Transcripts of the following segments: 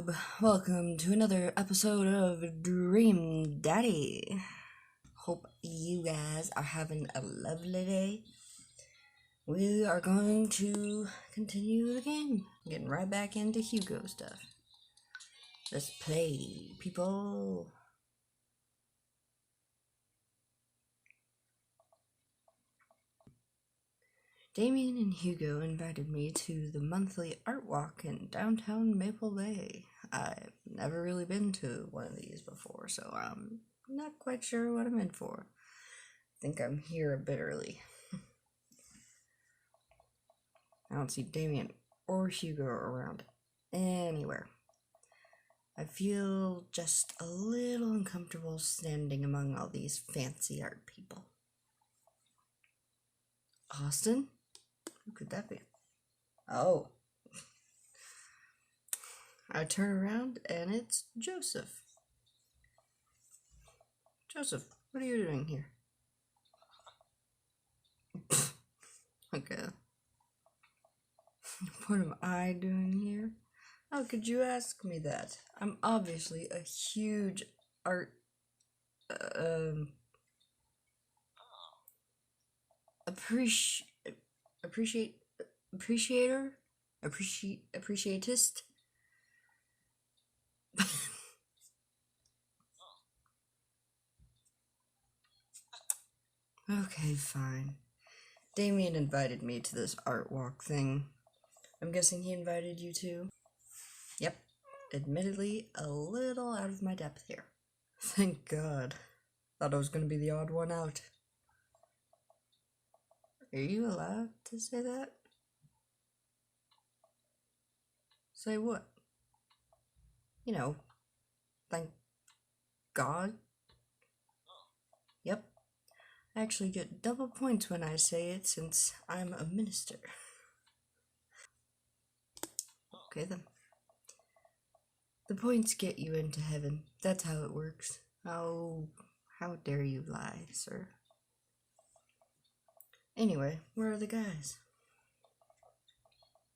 YouTube, welcome to another episode of Dream Daddy. Hope you guys are having a lovely day. We are going to continue the game, getting right back into Hugo stuff. Let's play, people. Damien and Hugo invited me to the monthly art walk in downtown Maple Bay. I've never really been to one of these before, so I'm not quite sure what I'm in for. I think I'm here a bit early. I don't see Damien or Hugo around anywhere. I feel just a little uncomfortable standing among all these fancy art people. Austin? Who could that be? Oh. I turn around and it's Joseph. Joseph, what are you doing here? Okay. What am I doing here? How could you ask me that? I'm obviously a huge art appreciatist. Okay, fine. Damien invited me to this art walk thing. I'm guessing he invited you too? Yep. Admittedly, a little out of my depth here. Thank God. Thought I was gonna be the odd one out. Are you allowed to say that? Say what? You know, thank God? Yep. I actually get double points when I say it since I'm a minister. Okay then. The points get you into heaven. That's how it works. Oh, how dare you lie, sir. Anyway, where are the guys?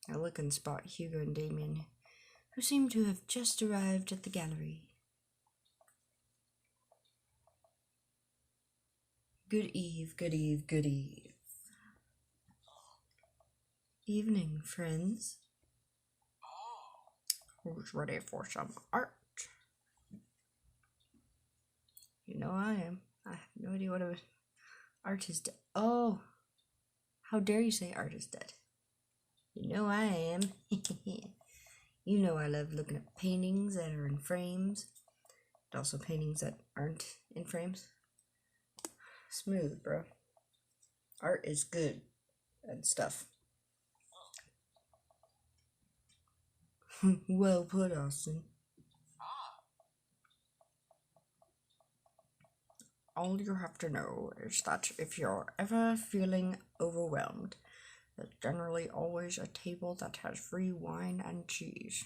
I look and spot Hugo and Damien, who seem to have just arrived at the gallery. Good eve, good eve, good eve. Evening, friends. Who's ready for some art? You know I am. I have no idea what art is dead. Oh, how dare you say art is dead? You know I am. You know I love looking at paintings that are in frames, and also paintings that aren't in frames. Smooth, bro. Art is good and stuff. Well put, Austin. All you have to know is that if you're ever feeling overwhelmed, there's generally always a table that has free wine and cheese.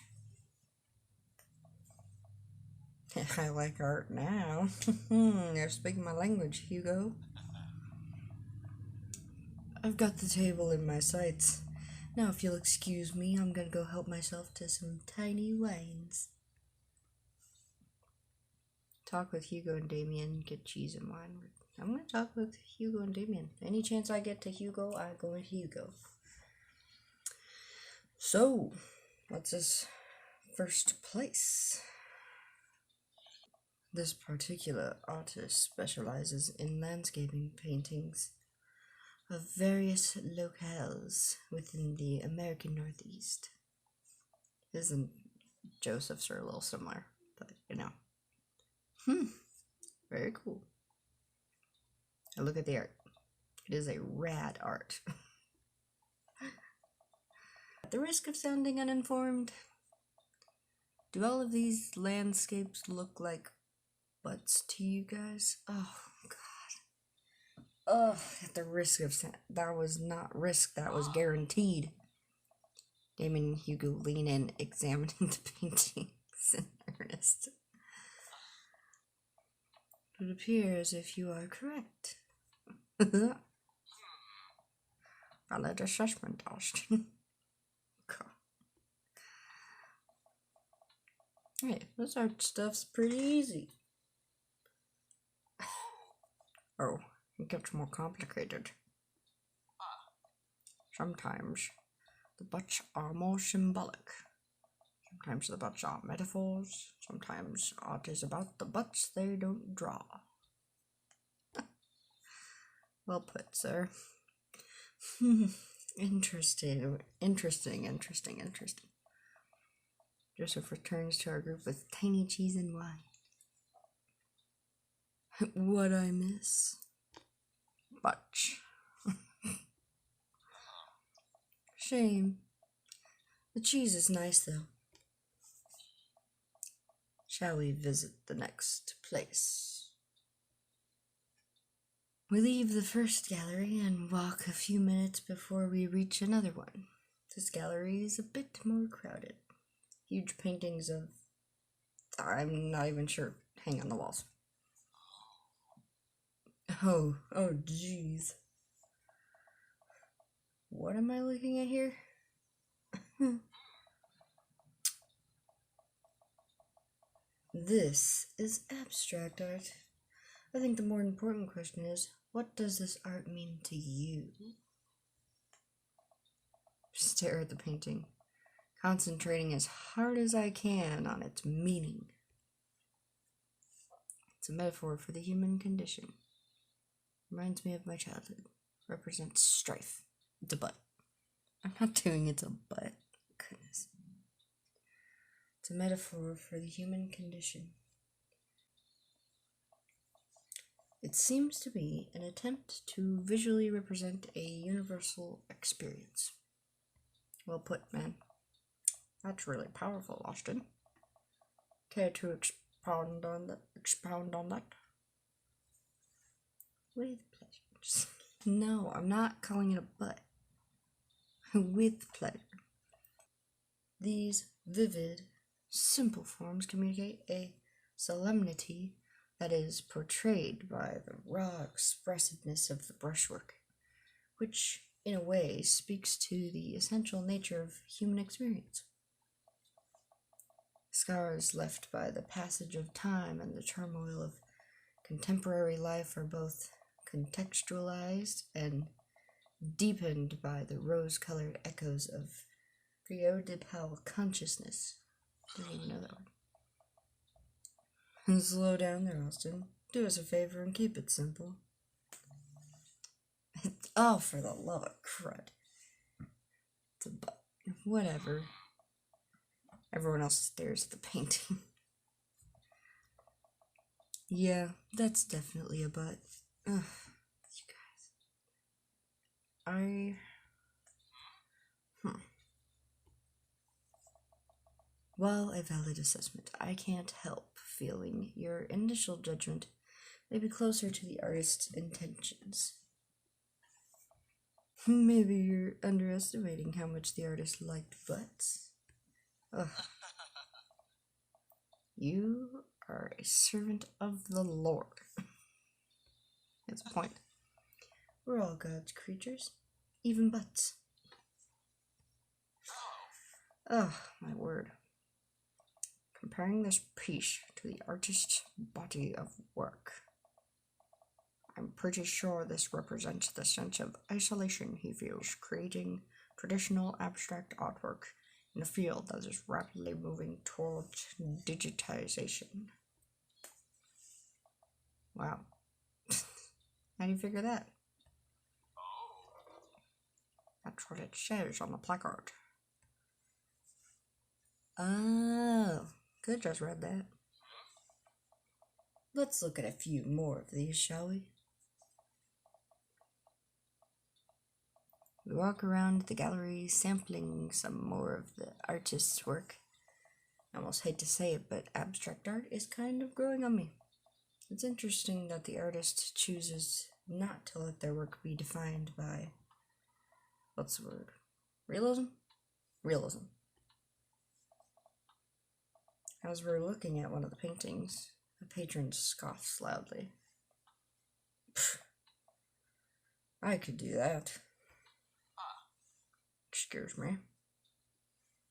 I like art now. You're speaking my language, Hugo. I've got the table in my sights. Now, if you'll excuse me, I'm gonna go help myself to some tiny wines. Talk with Hugo and Damien, get cheese and wine. I'm gonna talk with Hugo and Damien. Any chance I get to Hugo, I go with Hugo. So, what's this first place? This particular artist specializes in landscaping paintings of various locales within the American Northeast. His and Joseph's are a little similar, but you know. Very cool. And look at the art. It is a rad art. At the risk of sounding uninformed, do all of these landscapes look like butts to you guys? Oh, God. Oh, at the risk of that was not risk, that was guaranteed. Damon and Hugo lean in, examining the paintings in earnest. It appears if you are correct. Valid assessment, Austin. Hey, this art stuff's pretty easy. Oh, it gets more complicated. Sometimes the butts are more symbolic. Sometimes the butts are metaphors. Sometimes art is about the butts they don't draw. Well put, sir. Interesting. Joseph returns to our group with tiny cheese and wine. What I miss? Butch. Shame. The cheese is nice, though. Shall we visit the next place? We leave the first gallery and walk a few minutes before we reach another one. This gallery is a bit more crowded. Huge paintings of... I'm not even sure. Hang on the walls. Oh jeez. What am I looking at here? This is abstract art. I think the more important question is, what does this art mean to you? Stare at the painting, concentrating as hard as I can on its meaning. It's a metaphor for the human condition. Reminds me of my childhood. Represents strife. It's a butt. I'm not doing it's a butt. Goodness. It's a metaphor for the human condition. It seems to be an attempt to visually represent a universal experience. Well put, man. That's really powerful, Austin. Care to expound on that? With pleasure. No, I'm not calling it a butt. With pleasure. These vivid, simple forms communicate a solemnity that is portrayed by the raw expressiveness of the brushwork, which, in a way, speaks to the essential nature of human experience. Scars left by the passage of time and the turmoil of contemporary life are both contextualized and deepened by the rose-colored echoes of preoccupal consciousness. Didn't even know that one. And slow down there, Austin. Do us a favor and keep it simple. Oh, for the love of crud. It's a butt. Whatever. Everyone else stares at the painting. Yeah, that's definitely a butt. Ugh, you guys. While a valid assessment, I can't help feeling your initial judgment may be closer to the artist's intentions. Maybe you're underestimating how much the artist liked butts. Ugh. You are a servant of the Lord. That's a point. We're all God's creatures, even butts. Oh, my word. Comparing this piece to the artist's body of work, I'm pretty sure this represents the sense of isolation he feels creating traditional abstract artwork in a field that is rapidly moving towards digitization. Wow. How do you figure that? That's what it says on the placard. Oh, could just read that. Let's look at a few more of these, shall we? We walk around the gallery, sampling some more of the artist's work. I almost hate to say it, but abstract art is kind of growing on me. It's interesting that the artist chooses not to let their work be defined by, what's the word? Realism? Realism. As we're looking at one of the paintings, a patron scoffs loudly. Pfft, I could do that. Excuse me.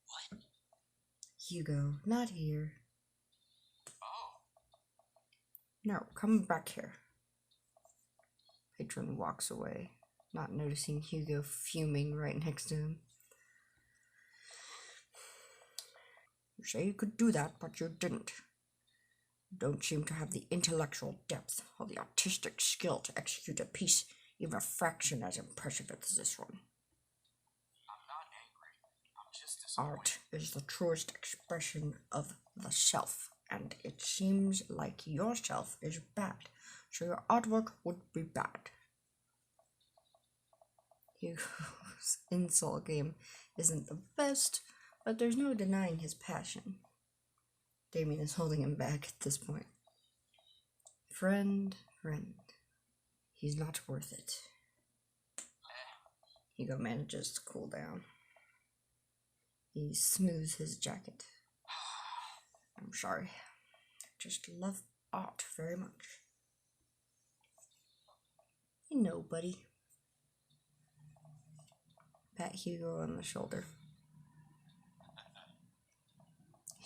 What? Hugo, not here. No, come back here. Patron walks away, not noticing Hugo fuming right next to him. You say you could do that, but you didn't. You don't seem to have the intellectual depth or the artistic skill to execute a piece even a fraction as impressive as this one. I'm not angry. I'm just disappointed. Art is the truest expression of the self, and it seems like your self is bad, so your artwork would be bad. Hugo's insult game isn't the best, but there's no denying his passion. Damien is holding him back at this point. Friend, he's not worth it. Hugo manages to cool down. He smooths his jacket. I'm sorry. I just love art very much. You know, buddy. Pat Hugo on the shoulder.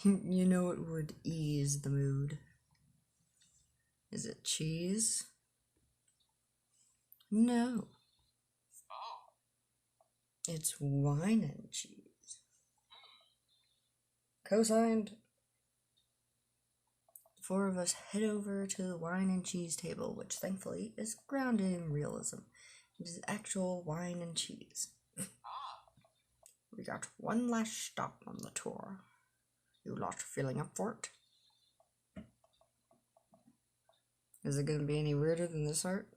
You know it would ease the mood. Is it cheese? No. Oh. It's wine and cheese. Co-signed. The four of us head over to the wine and cheese table, which thankfully is grounded in realism. It is actual wine and cheese. We got one last stop on the tour. You lot feeling up for it? Is it going to be any weirder than this art?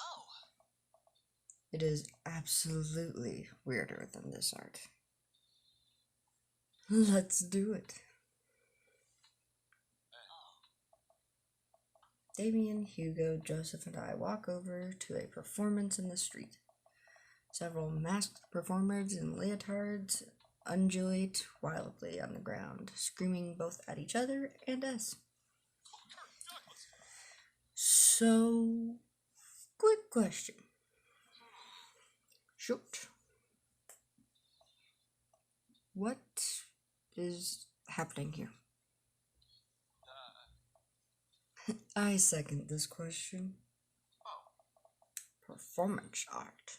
Oh. It is absolutely weirder than this art. Let's do it. Damien, Hugo, Joseph, and I walk over to a performance in the street. Several masked performers in leotards undulate wildly on the ground, screaming both at each other and us. So, quick question. Shoot. What is happening here? I second this question. Performance art.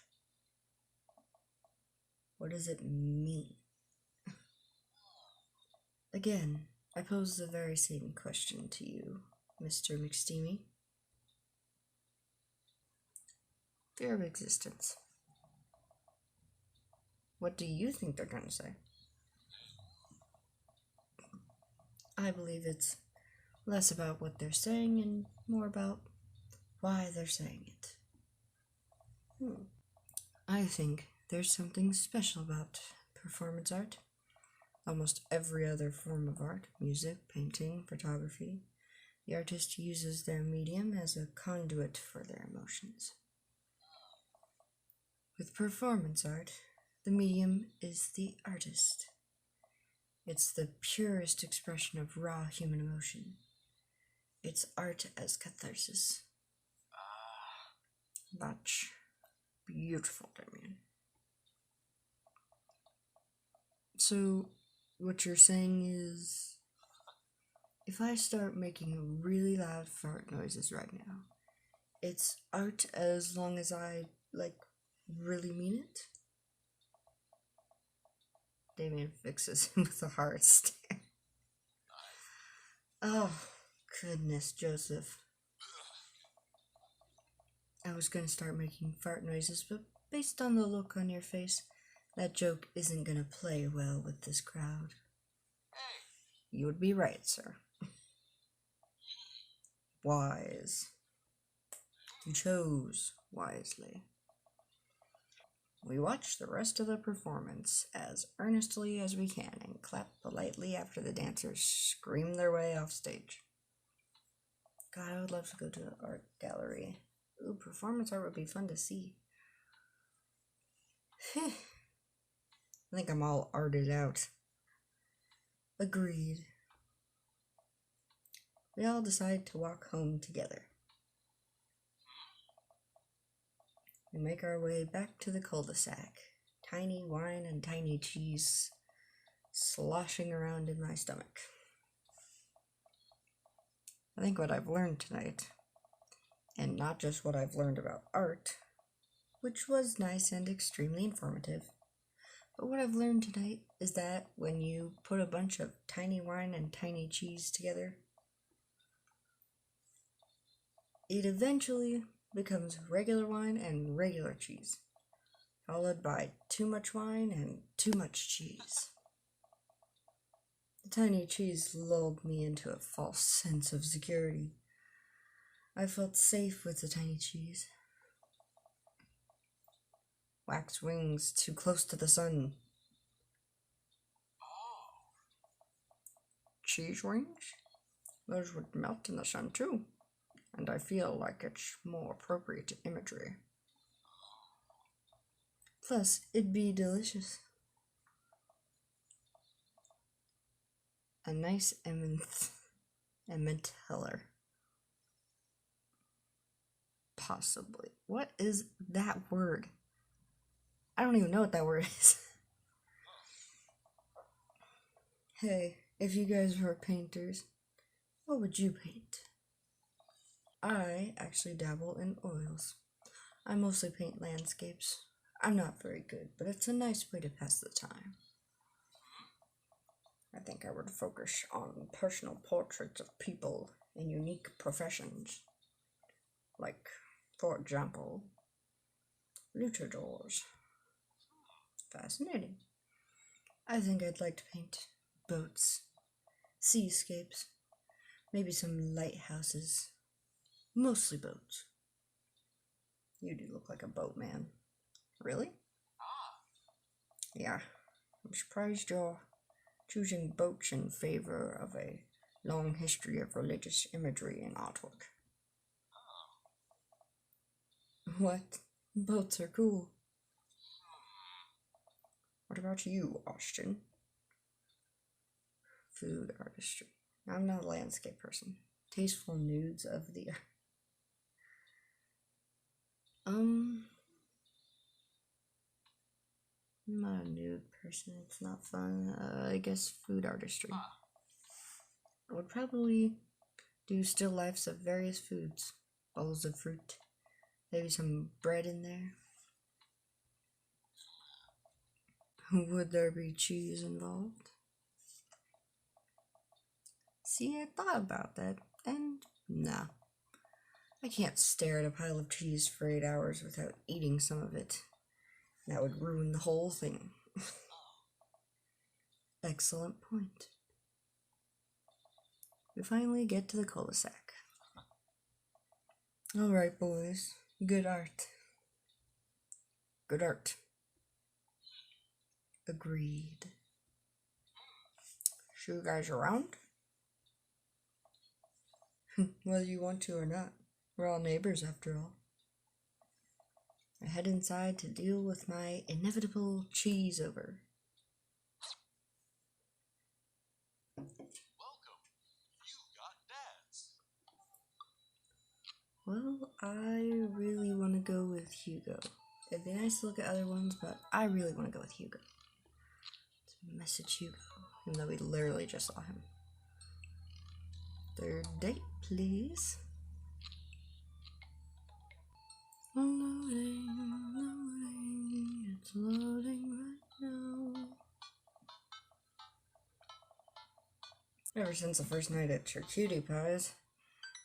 What does it mean? Again, I pose the very same question to you, Mr. McSteamy. Fear of existence. What do you think they're going to say? I believe it's less about what they're saying and more about why they're saying it. I think there's something special about performance art. Almost every other form of art, music, painting, photography, the artist uses their medium as a conduit for their emotions. With performance art, the medium is the artist. It's the purest expression of raw human emotion. It's art as catharsis. That's beautiful, Damien. So, what you're saying is, if I start making really loud fart noises right now, it's art as long as I, really mean it? Damien fixes him with a hard stare. Oh, goodness, Joseph. I was gonna start making fart noises, but based on the look on your face, that joke isn't gonna play well with this crowd. You would be right, sir. Wise. You chose wisely. We watch the rest of the performance as earnestly as we can and clap politely after the dancers scream their way off stage. God, I would love to go to an art gallery. Ooh, performance art would be fun to see. I think I'm all arted out. Agreed. We all decide to walk home together. We make our way back to the cul-de-sac. Tiny wine and tiny cheese sloshing around in my stomach. I think what I've learned tonight, and not just what I've learned about art, which was nice and extremely informative, but what I've learned tonight is that when you put a bunch of tiny wine and tiny cheese together, it eventually becomes regular wine and regular cheese, followed by too much wine and too much cheese. The tiny cheese lulled me into a false sense of security. I felt safe with the tiny cheese. Wax wings too close to the sun. Cheese wings? Those would melt in the sun too, and I feel like it's more appropriate imagery. Plus, it'd be delicious. A nice Emmenteller. Possibly. What is that word? I don't even know what that word is. Hey, if you guys were painters, what would you paint? I actually dabble in oils. I mostly paint landscapes. I'm not very good, but it's a nice way to pass the time. I think I would focus on personal portraits of people in unique professions. Like, for example, luchadors. Fascinating. I think I'd like to paint boats, seascapes, maybe some lighthouses. Mostly boats. You do look like a boatman. Really? Yeah. I'm surprised you're choosing boats in favor of a long history of religious imagery in artwork. What? Boats are cool. What about you, Austin? Food artistry. I'm not a landscape person. Tasteful nudes of the I'm not a nude person. It's not fun. I guess food artistry. I would probably do still lifes of various foods. Bowls of fruit. Maybe some bread in there. Would there be cheese involved? See, I thought about that, and nah. I can't stare at a pile of cheese for 8 hours without eating some of it. That would ruin the whole thing. Excellent point. We finally get to the cul-de-sac. Alright, boys. Good art. Good art. Agreed. See you guys around? Whether you want to or not. We're all neighbors after all. I head inside to deal with my inevitable cheese over. Welcome. You got dads. Well, I really want to go with Hugo. It'd be nice to look at other ones, but I really want to go with Hugo. Let's message Hugo, even though we literally just saw him. Third date, please. Loading, loading, it's loading right now. Ever since the first night at Charcuterie Pies,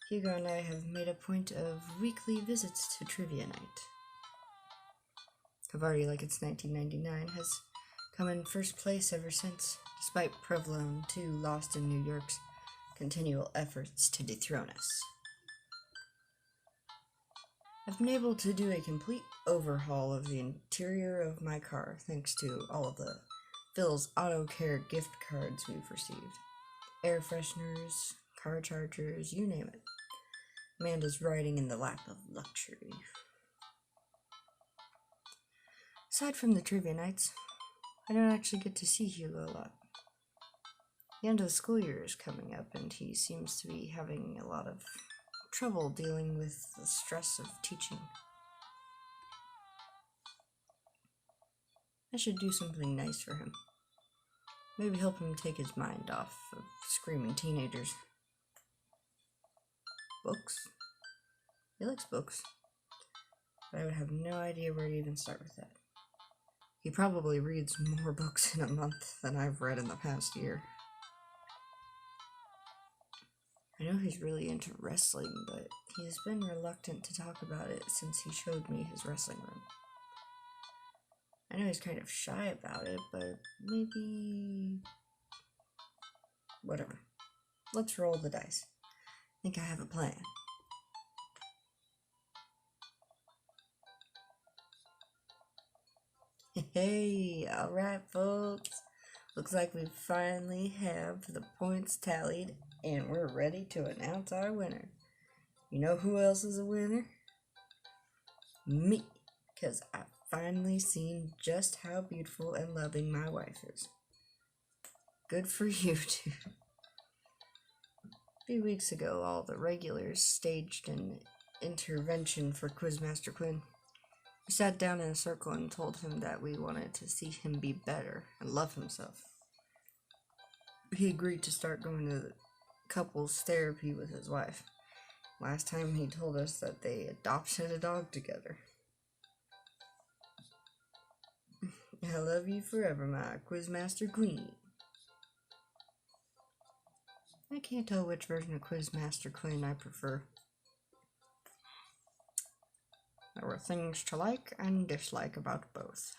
Hugo and I have made a point of weekly visits to Trivia Night. Havarti, like it's 1999, has come in first place ever since, despite Provolone 2 Lost in New York's continual efforts to dethrone us. I've been able to do a complete overhaul of the interior of my car thanks to all of the Phil's Auto Care gift cards we've received. Air fresheners, car chargers, you name it. Amanda's riding in the lap of luxury. Aside from the trivia nights, I don't actually get to see Hugo a lot. The end of the school year is coming up, and he seems to be having a lot of trouble dealing with the stress of teaching. I should do something nice for him. Maybe help him take his mind off of screaming teenagers. books. He likes books. But I would have no idea where to even start with that. He probably reads more books in a month than I've read in the past year. I know he's really into wrestling, but he has been reluctant to talk about it since he showed me his wrestling room. I know he's kind of shy about it, but maybe... whatever. Let's roll the dice. I think I have a plan. Hey, alright folks. Looks like we finally have the points tallied and we're ready to announce our winner. You know who else is a winner? Me, because I've finally seen just how beautiful and loving my wife is. Good for you too. A few weeks ago, all the regulars staged an intervention for Quizmaster Quinn. We sat down in a circle and told him that we wanted to see him be better and love himself. He agreed to start going to couples therapy with his wife. Last time he told us that they adopted a dog together. I love you forever, my Quizmaster Queen. I can't tell which version of Quizmaster Queen I prefer. There were things to like and dislike about both.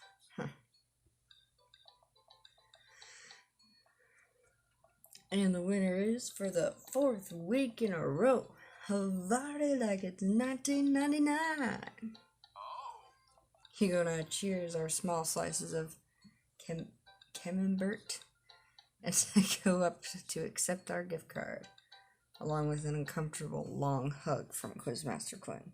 And the winner is, for the 4th week in a row, Havarti like it's 1999. Hugo and I cheers our small slices of camembert as I go up to accept our gift card, along with an uncomfortable long hug from Quizmaster Quinn.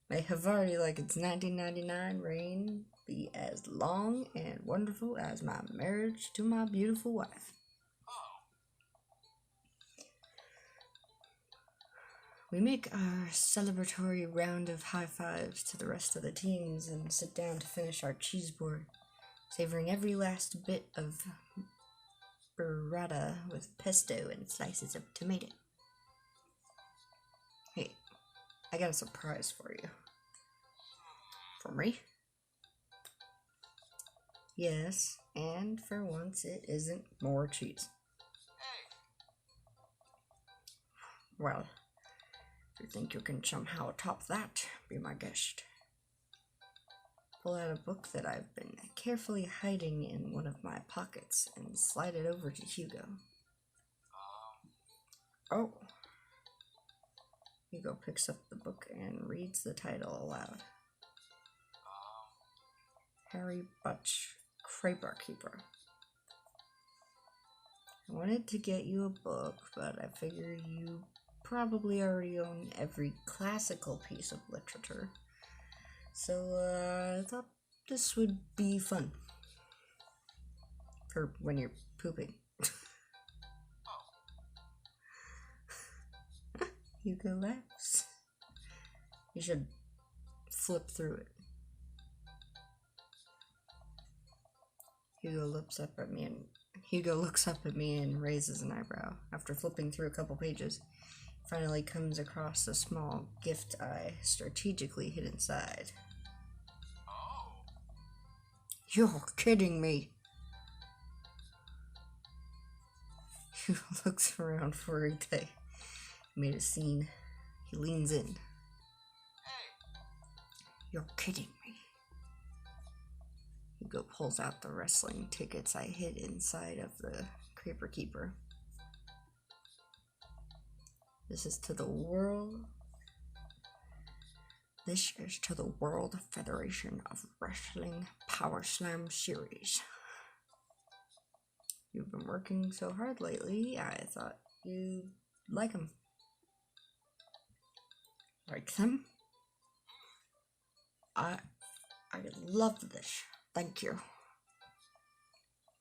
May Havarti like it's 1999 reign be as long and wonderful as my marriage to my beautiful wife. We make our celebratory round of high fives to the rest of the teams and sit down to finish our cheese board, savoring every last bit of burrata with pesto and slices of tomato. Hey, I got a surprise for you. For me? Yes, and for once it isn't more cheese. Well, if you think you can somehow top that, be my guest. Pull out a book that I've been carefully hiding in one of my pockets and slide it over to Hugo. Oh. Hugo picks up the book and reads the title aloud. Harry Butch, Creeper Keeper. I wanted to get you a book, but I figured you probably already own every classical piece of literature. So I thought this would be fun. For when you're pooping. Hugo laughs. You should flip through it. Hugo looks up at me and raises an eyebrow. After flipping through a couple pages, he finally comes across a small gift I strategically hid inside. You're kidding me. Hugo looks around worried that he made a scene. He leans in. You're kidding me. Hugo pulls out the wrestling tickets I hid inside of the Creeper Keeper. This is to the World Federation of Wrestling Power Slam Series. You've been working so hard lately, I thought you'd like them. Like them? I love this. Thank you.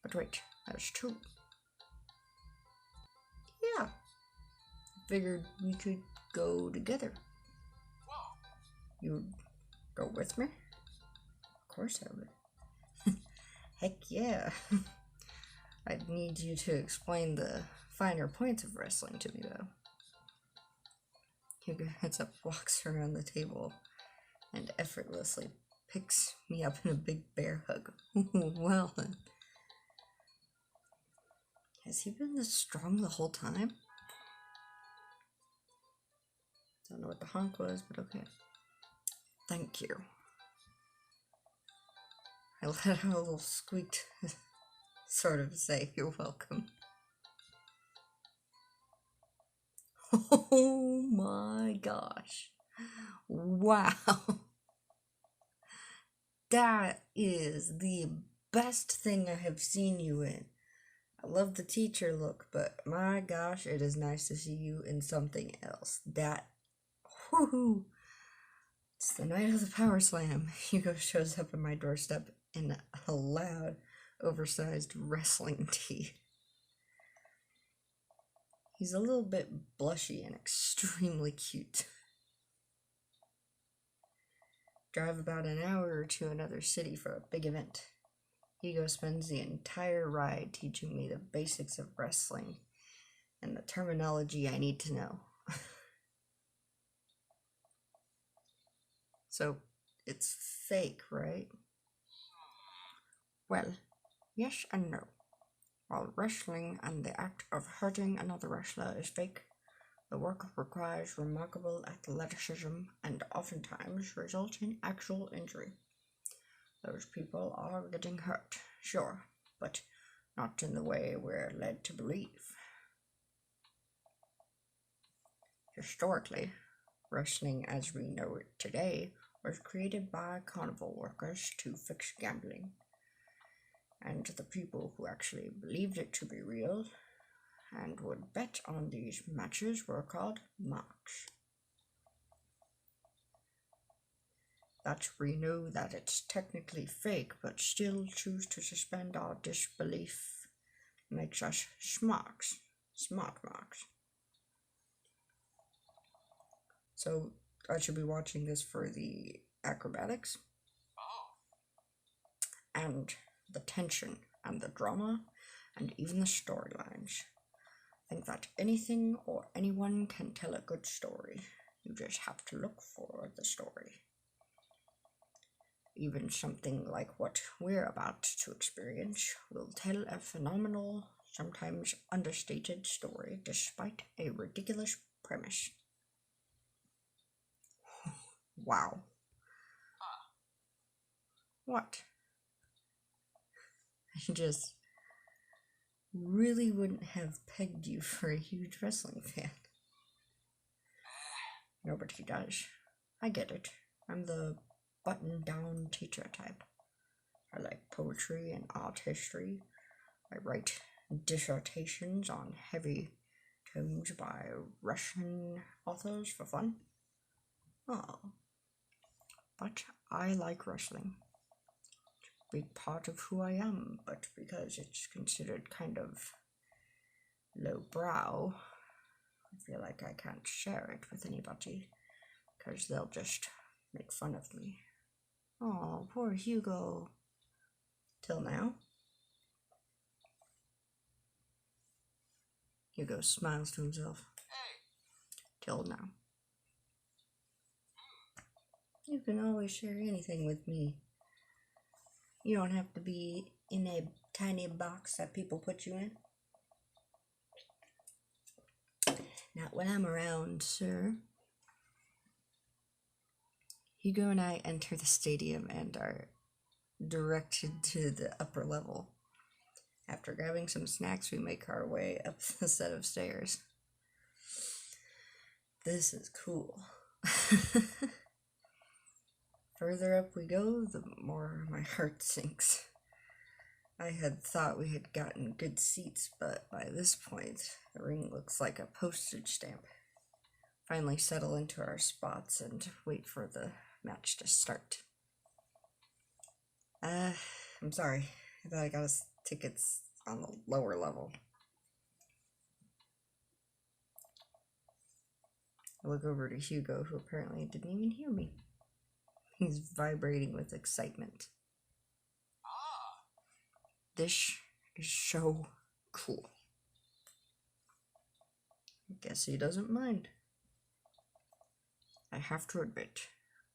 But wait, there's 2. Yeah. Figured we could go together. You go with me? Of course I would. Heck yeah. I'd need you to explain the finer points of wrestling to me, though. Hugo gets up, walks around the table, and effortlessly picks me up in a big bear hug. Well then. Has he been this strong the whole time? Don't know what the honk was, but okay. Thank you. I let out a little squeak to sort of say you're welcome. Oh my gosh. Wow. That is the best thing I have seen you in. I love the teacher look, but my gosh, it is nice to see you in something else. That, whoo, it's the night of the power slam. Hugo shows up at my doorstep in a loud, oversized wrestling tee. He's a little bit blushy and extremely cute. Drive about an hour to another city for a big event. Hugo spends the entire ride teaching me the basics of wrestling and the terminology I need to know. So, it's fake, right? Well, yes and no. While wrestling and the act of hurting another wrestler is fake, the work requires remarkable athleticism and oftentimes results in actual injury. Those people are getting hurt, sure, but not in the way we're led to believe. Historically, wrestling as we know it today was created by carnival workers to fix gambling. And the people who actually believed it to be real and would bet on these matches were called marks. That we know that it's technically fake, but still choose to suspend our disbelief makes us smart marks. So I should be watching this for the acrobatics and the tension and the drama and even the storylines. I think that anything or anyone can tell a good story. You just have to look for the story. Even something like what we're about to experience will tell a phenomenal, sometimes understated story despite a ridiculous premise. Wow. What? I just really wouldn't have pegged you for a huge wrestling fan. Nobody does. I get it. I'm the button-down teacher type. I like poetry and art history. I write dissertations on heavy tomes by Russian authors for fun. Oh. But I like wrestling. It's a big part of who I am, but because it's considered kind of lowbrow, I feel like I can't share it with anybody, because they'll just make fun of me. Oh, poor Hugo. Till now. Hugo smiles to himself. Till now. You can always share anything with me. You don't have to be in a tiny box that people put you in. Not when I'm around, sir. Hugo and I enter the stadium and are directed to the upper level. After grabbing some snacks, we make our way up the set of stairs. This is cool. Further up we go, the more my heart sinks. I had thought we had gotten good seats, but by this point, the ring looks like a postage stamp. Finally settle into our spots and wait for the match to start. I'm sorry. I thought I got us tickets on the lower level. I look over to Hugo, who apparently didn't even hear me. He's vibrating with excitement. This is so cool. I guess he doesn't mind. I have to admit,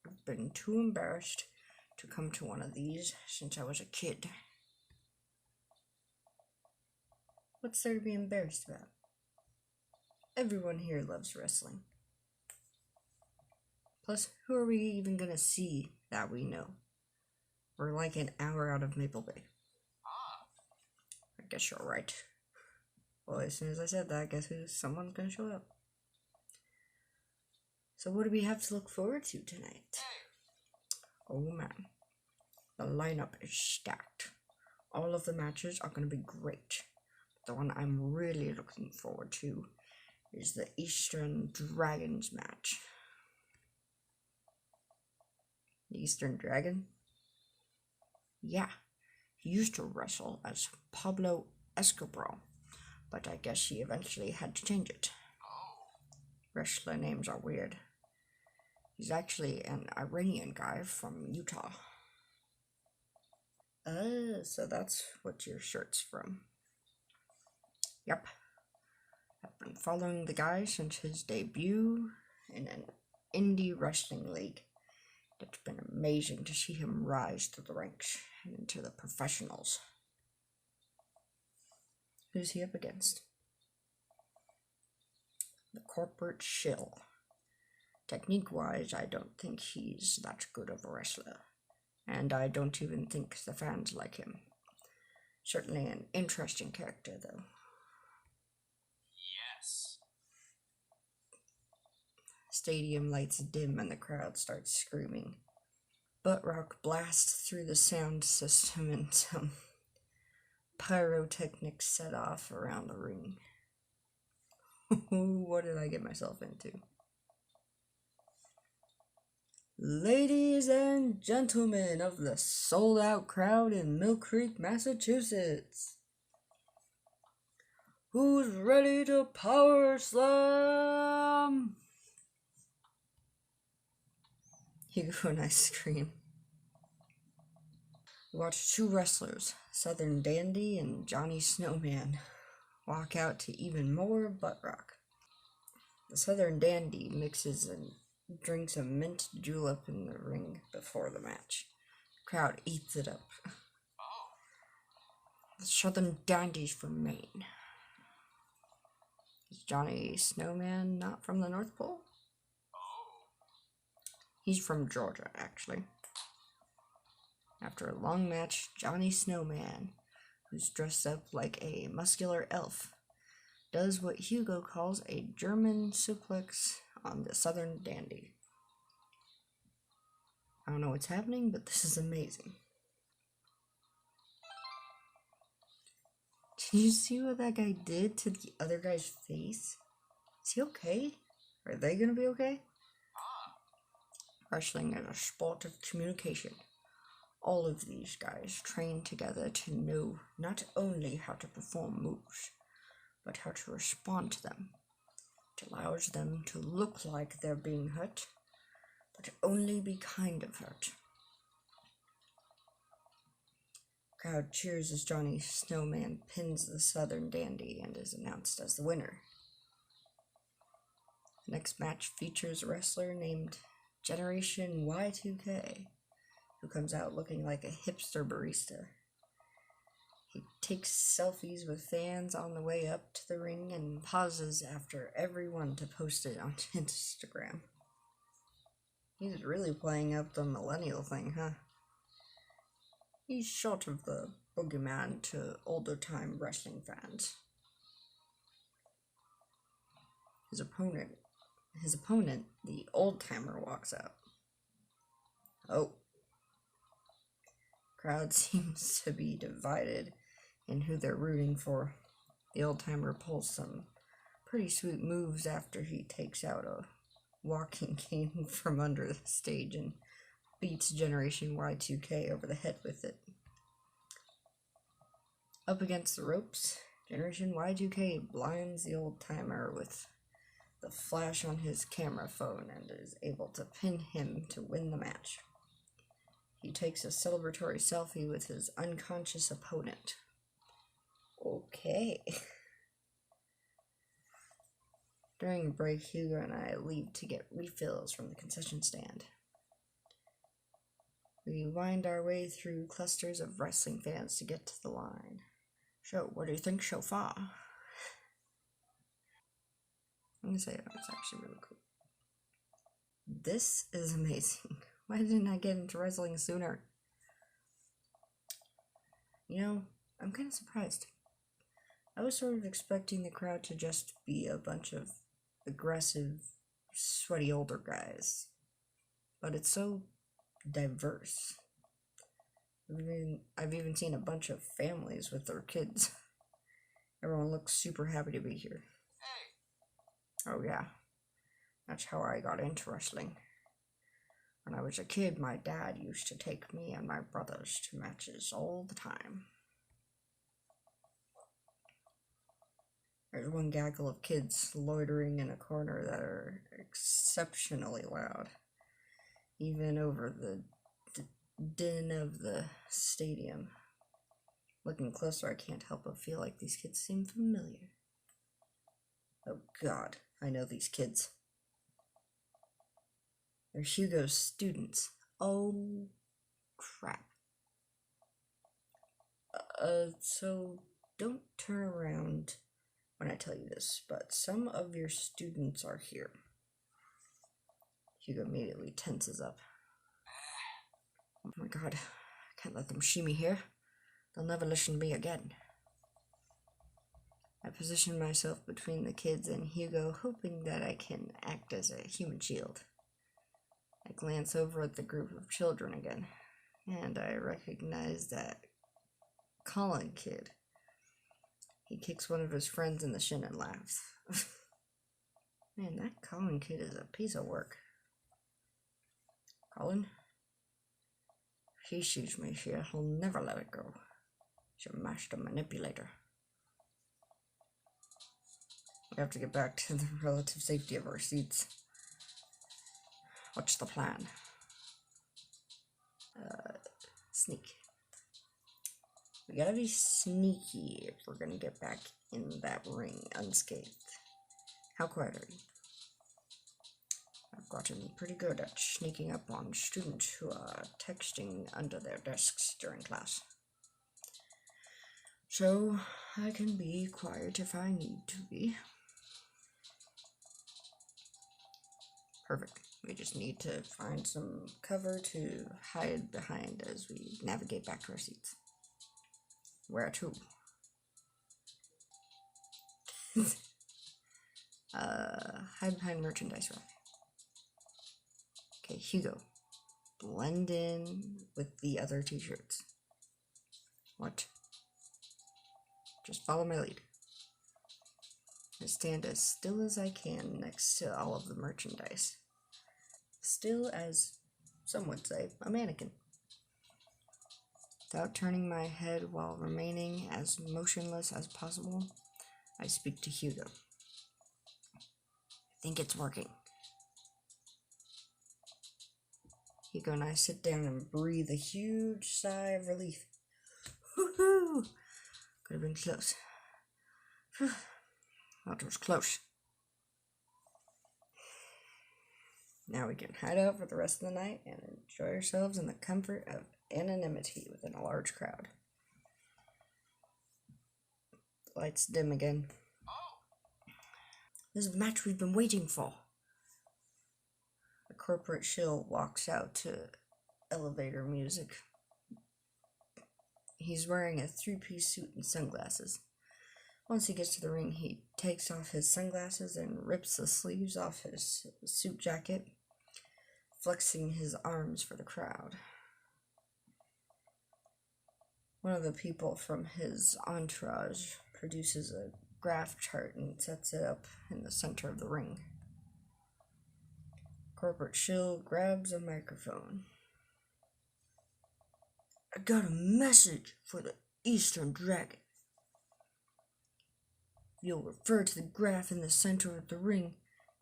I've been too embarrassed to come to one of these since I was a kid. What's there to be embarrassed about? Everyone here loves wrestling. Plus, who are we even gonna see that we know? We're like an hour out of Maple Bay. I guess you're right. Well, as soon as I said that, I guess someone's gonna show up. So what do we have to look forward to tonight? Oh man, the lineup is stacked. All of the matches are gonna be great. The one I'm really looking forward to is the Eastern Dragons match. The Eastern Dragon? Yeah, he used to wrestle as Pablo Escobar, but I guess he eventually had to change it. Wrestler names are weird. He's actually an Iranian guy from Utah. So that's what your shirt's from. Yep. I've been following the guy since his debut in an indie wrestling league. It's been amazing to see him rise through the ranks and into the professionals. Who's he up against? The corporate shill. Technique-wise, I don't think he's that good of a wrestler, and I don't even think the fans like him. Certainly an interesting character, though. Yes. Stadium lights dim and the crowd starts screaming. Butt rock blasts through the sound system and some pyrotechnics set off around the ring. What did I get myself into? Ladies and gentlemen of the sold-out crowd in Mill Creek, Massachusetts, who's ready to power slam? You go and I scream. Watch two wrestlers, Southern Dandy and Johnny Snowman, walk out to even more butt rock. The Southern Dandy mixes and drinks a mint julep in the ring before the match. The crowd eats it up. The Southern Dandy's from Maine. Is Johnny Snowman not from the North Pole? He's from Georgia, actually. After a long match, Johnny Snowman, who's dressed up like a muscular elf, does what Hugo calls a German suplex on the Southern Dandy. I don't know what's happening, but this is amazing. Did you see what that guy did to the other guy's face? Is he okay? Are they gonna be okay? Wrestling is a sport of communication. All of these guys train together to know not only how to perform moves, but how to respond to them. It allows them to look like they're being hurt, but only be kind of hurt. Crowd cheers as Johnny Snowman pins the Southern Dandy and is announced as the winner. The next match features a wrestler named Generation Y2K, who comes out looking like a hipster barista. He takes selfies with fans on the way up to the ring and pauses after everyone to post it on Instagram. He's really playing up the millennial thing, huh? He's short of the boogeyman to older time wrestling fans. His opponent, the old timer, walks out. Oh. Crowd seems to be divided in who they're rooting for. The old timer pulls some pretty sweet moves after he takes out a walking cane from under the stage and beats Generation Y2K over the head with it. Up against the ropes, Generation Y2K blinds the old timer with the flash on his camera phone and is able to pin him to win the match. He takes a celebratory selfie with his unconscious opponent. Okay. During a break, Hugo and I leave to get refills from the concession stand. We wind our way through clusters of wrestling fans to get to the line. So, what do you think so far? I'm gonna say that was actually really cool. This is amazing. Why didn't I get into wrestling sooner? You know, I'm kind of surprised. I was sort of expecting the crowd to just be a bunch of aggressive, sweaty older guys. But it's so diverse. I've even seen a bunch of families with their kids. Everyone looks super happy to be here. Hey! Oh yeah, that's how I got into wrestling. When I was a kid, my dad used to take me and my brothers to matches all the time. There's one gaggle of kids loitering in a corner that are exceptionally loud, even over the din of the stadium. Looking closer, I can't help but feel like these kids seem familiar. Oh God, I know these kids. They're Hugo's students. Oh crap. So don't turn around when I tell you this, but some of your students are here. Hugo immediately tenses up. Oh my God, I can't let them see me here. They'll never listen to me again. I position myself between the kids and Hugo, hoping that I can act as a human shield. I glance over at the group of children again, and I recognize that Colin kid. He kicks one of his friends in the shin and laughs. Man, that Colin kid is a piece of work. Colin? If he sees me here, he'll never let it go. He's a master manipulator. We have to get back to the relative safety of our seats. What's the plan? Sneak. We gotta be sneaky if we're gonna get back in that ring unscathed. How quiet are you? I've gotten pretty good at sneaking up on students who are texting under their desks during class. So I can be quiet if I need to be. Perfect. We just need to find some cover to hide behind as we navigate back to our seats. Where to? Hide behind merchandise rack. Okay, Hugo. Blend in with the other t-shirts. What? Just follow my lead. I stand as still as I can next to all of the merchandise. Still as, some would say, a mannequin. Without turning my head while remaining as motionless as possible, I speak to Hugo. I think it's working. Hugo and I sit down and breathe a huge sigh of relief. Woohoo! Could have been close. Whew. That was close. Now we can hide out for the rest of the night and enjoy ourselves in the comfort of anonymity within a large crowd. The lights dim again. This is the match we've been waiting for. A corporate shill walks out to elevator music. He's wearing a three-piece suit and sunglasses. Once he gets to the ring, he takes off his sunglasses and rips the sleeves off his suit jacket, flexing his arms for the crowd. One of the people from his entourage produces a graph chart and sets it up in the center of the ring. Corporate shill grabs a microphone. I got a message for the Eastern Dragon. If you'll refer to the graph in the center of the ring,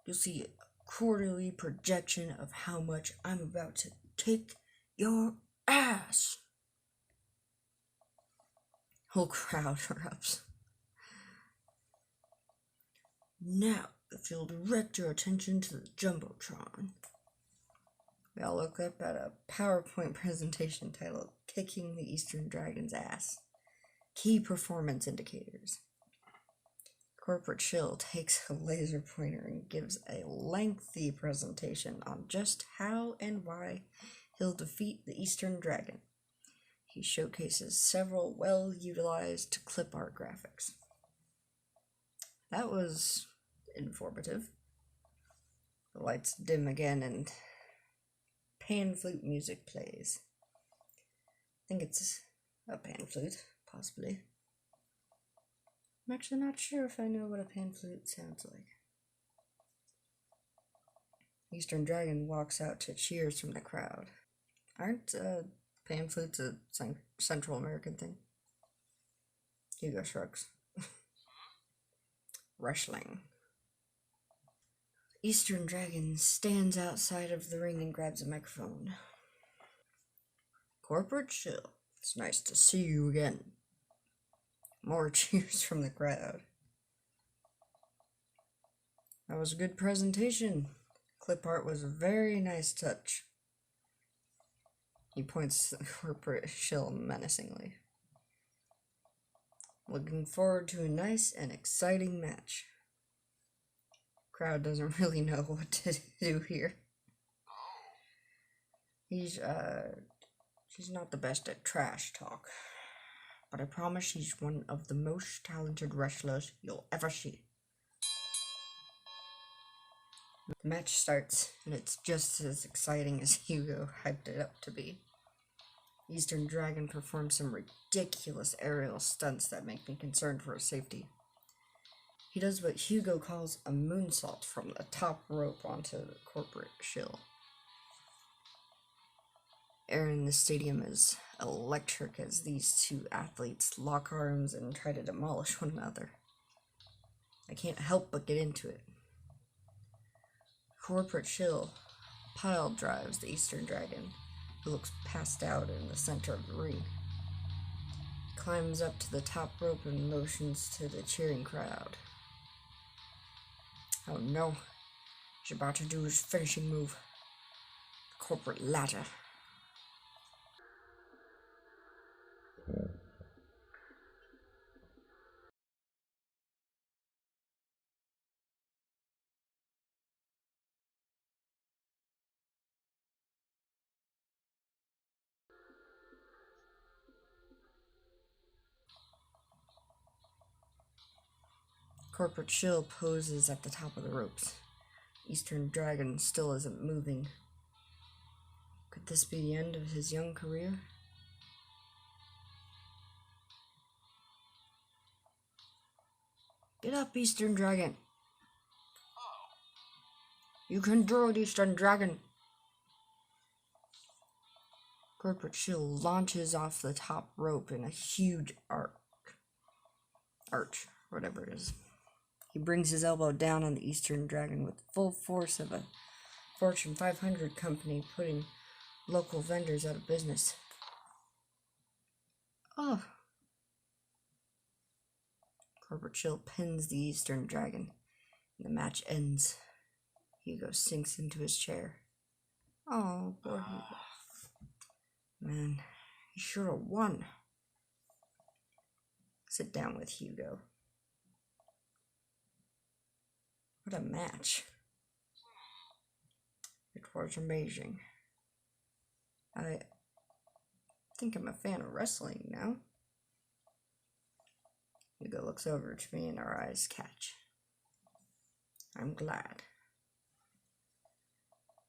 you'll see a quarterly projection of how much I'm about to kick your ass. Whole crowd erupts. Now, if you'll direct your attention to the Jumbotron. We all look up at a PowerPoint presentation titled Kicking the Eastern Dragon's Ass. Key Performance Indicators. Corporate Shill takes a laser pointer and gives a lengthy presentation on just how and why he'll defeat the Eastern Dragon. He showcases several well-utilized clip art graphics. That was informative. The lights dim again and pan flute music plays. I think it's a pan flute, possibly. I'm actually not sure if I know what a pan flute sounds like. Eastern Dragon walks out to cheers from the crowd. Aren't pan flutes a Central American thing? Hugo shrugs. Wrestling. Eastern Dragon stands outside of the ring and grabs a microphone. Corporate Shill, it's nice to see you again. More cheers from the crowd. That was a good presentation. Clip art was a very nice touch. He points to Corporate Shill menacingly. Looking forward to a nice and exciting match. Crowd doesn't really know what to do here. She's not the best at trash talk, but I promise she's one of the most talented wrestlers you'll ever see. The match starts, and it's just as exciting as Hugo hyped it up to be. Eastern Dragon performs some ridiculous aerial stunts that make me concerned for his safety. He does what Hugo calls a moonsault from the top rope onto the Corporate Shill. Air in the stadium is electric as these two athletes lock arms and try to demolish one another. I can't help but get into it. Corporate Shill pile drives the Eastern Dragon, who looks passed out in the center of the ring. Climbs up to the top rope and motions to the cheering crowd. Oh no, he's about to do his finishing move. The corporate ladder. Corporate Shill poses at the top of the ropes. Eastern Dragon still isn't moving. Could this be the end of his young career? Get up, Eastern Dragon. You can do it, Eastern Dragon. Corporate Shill launches off the top rope in a huge arch, whatever it is. He brings his elbow down on the Eastern Dragon with full force of a Fortune 500 company putting local vendors out of business. Oh. Corporate Shill pins the Eastern Dragon, and the match ends. Hugo sinks into his chair. Oh, poor Hugo. Man, he should have won. Sit down with Hugo. What a match. It was amazing. I think I'm a fan of wrestling now. Hugo looks over to me and our eyes catch. I'm glad.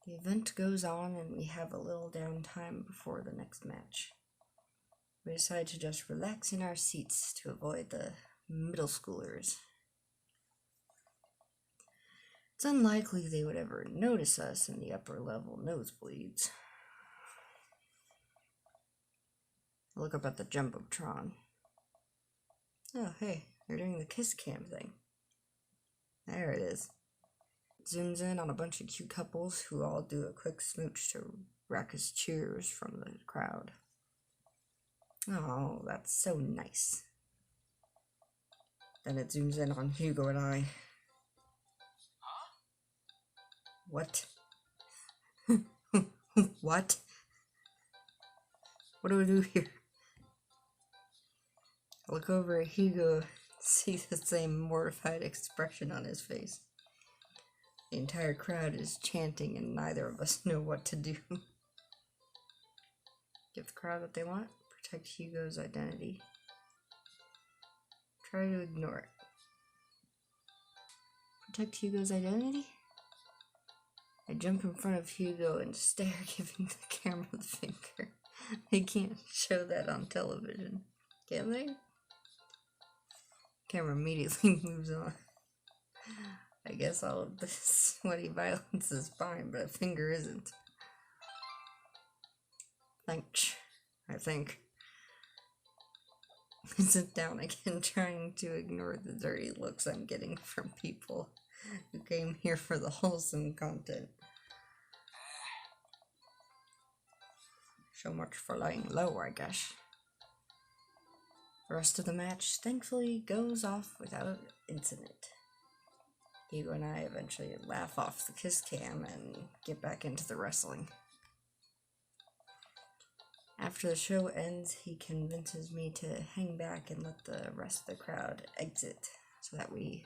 The event goes on and we have a little downtime before the next match. We decide to just relax in our seats to avoid the middle schoolers. It's unlikely they would ever notice us in the upper level nosebleeds. I look up at the Jumbotron. Oh, hey, they're doing the kiss cam thing. There it is. It zooms in on a bunch of cute couples who all do a quick smooch to raucous cheers from the crowd. Oh, that's so nice. Then it zooms in on Hugo and I. What? What? What do we do here? I look over at Hugo, see the same mortified expression on his face. The entire crowd is chanting and neither of us know what to do. Give the crowd what they want, protect Hugo's identity. Try to ignore it. Protect Hugo's identity? I jump in front of Hugo and stare, giving the camera the finger. They can't show that on television, can they? Camera immediately moves on. I guess all of this sweaty violence is fine, but a finger isn't. Thanks, I think. I sit down again, trying to ignore the dirty looks I'm getting from people who came here for the wholesome content. So much for laying low, I guess. The rest of the match, thankfully, goes off without incident. Hugo and I eventually laugh off the kiss cam and get back into the wrestling. After the show ends, he convinces me to hang back and let the rest of the crowd exit so that we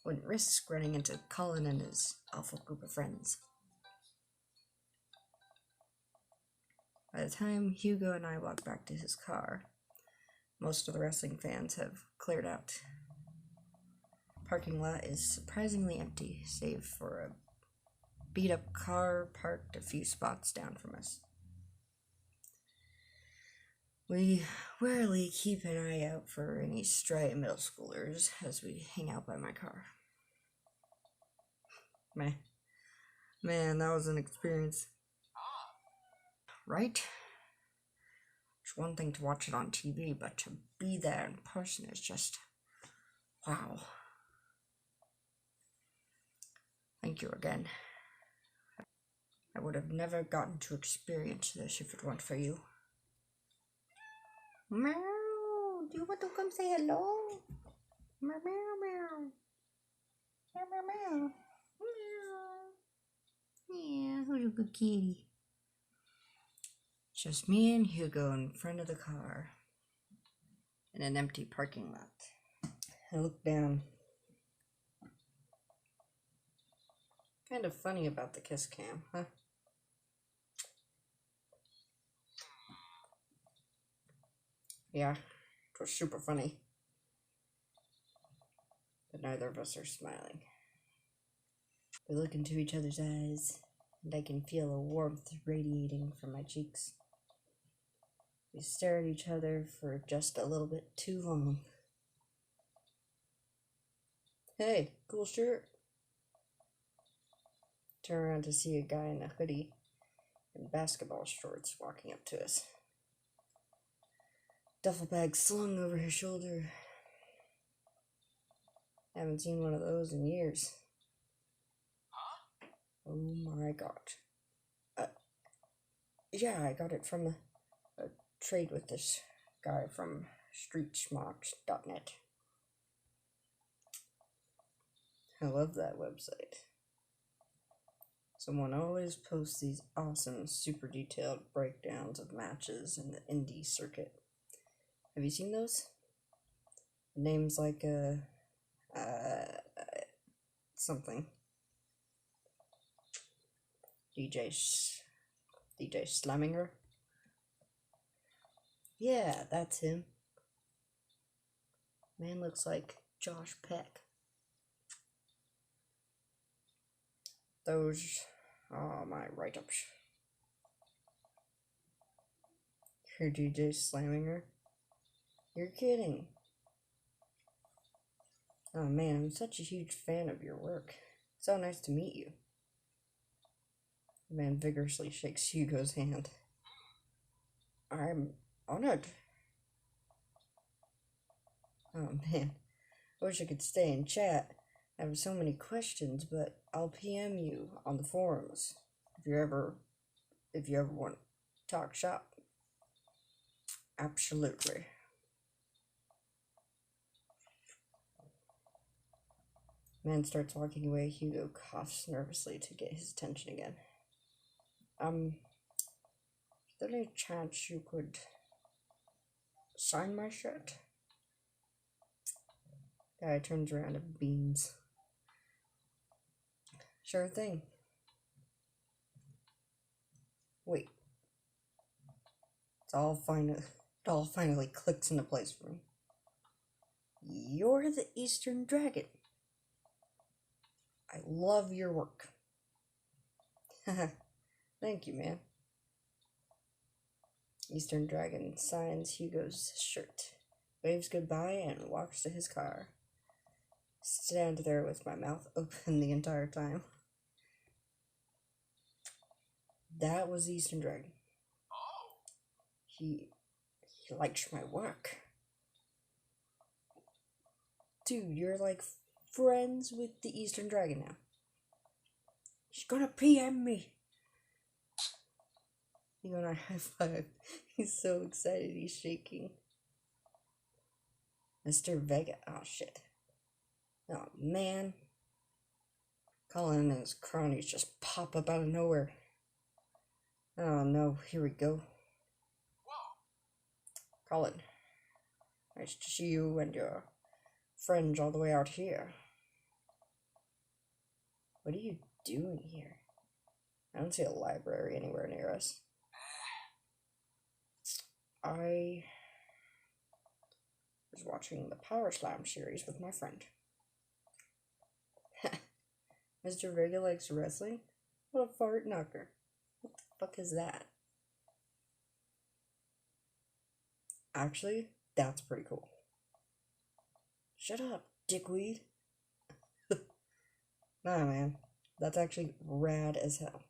wouldn't risk running into Colin and his awful group of friends. By the time Hugo and I walk back to his car, most of the wrestling fans have cleared out. The parking lot is surprisingly empty, save for a beat-up car parked a few spots down from us. We warily keep an eye out for any stray middle schoolers as we hang out by my car. Man, that was an experience. Right? It's one thing to watch it on TV, but to be there in person is just... wow. Thank you again. I would have never gotten to experience this if it weren't for you. Meow! Do you want to come say hello? Meow, meow, meow. Meow, meow, meow. Meow. Yeah, who's a good kitty? Just me and Hugo in front of the car in an empty parking lot. I look down. Kind of funny about the kiss cam, huh? Yeah, it was super funny. But neither of us are smiling. We look into each other's eyes, and I can feel a warmth radiating from my cheeks. We stare at each other for just a little bit too long. Hey, cool shirt. Turn around to see a guy in a hoodie and basketball shorts walking up to us. Duffel bag slung over his shoulder. Haven't seen one of those in years. Oh my god. Yeah, I got it from a trade with this guy from streetsmarts.net. I love that website. Someone always posts these awesome, super detailed breakdowns of matches in the indie circuit. Have you seen those? Names like, something. DJ Slaminger? Yeah, that's him. Man looks like Josh Peck. Those are my write-ups. You're DJ Slaminger? You're kidding. Oh man, I'm such a huge fan of your work. So nice to meet you. The man vigorously shakes Hugo's hand. I'm honored. Oh man, I wish I could stay and chat. I have so many questions, but I'll PM you on the forums if you ever want to talk shop. Absolutely. Man starts walking away. Hugo coughs nervously to get his attention again. Is there any chance you could sign my shirt? Guy turns around and beams. Sure thing. Wait. It all finally clicks into place for me. You're the Eastern Dragon. I love your work. Thank you, man. Eastern Dragon signs Hugo's shirt, waves goodbye, and walks to his car. Stand there with my mouth open the entire time. That was the Eastern Dragon. He likes my work. Dude, you're like friends with the Eastern Dragon now. He's gonna PM me. You and I high five. He's so excited, he's shaking. Mr. Vega. Oh shit. Oh man. Colin and his cronies just pop up out of nowhere. Oh no, here we go. Colin, nice to see you and your friends all the way out here. What are you doing here? I don't see a library anywhere near us. I was watching the Power Slam series with my friend. Mr. Vega likes wrestling? What a fart knocker. What the fuck is that? Actually, that's pretty cool. Shut up, dickweed. Nah, man. That's actually rad as hell.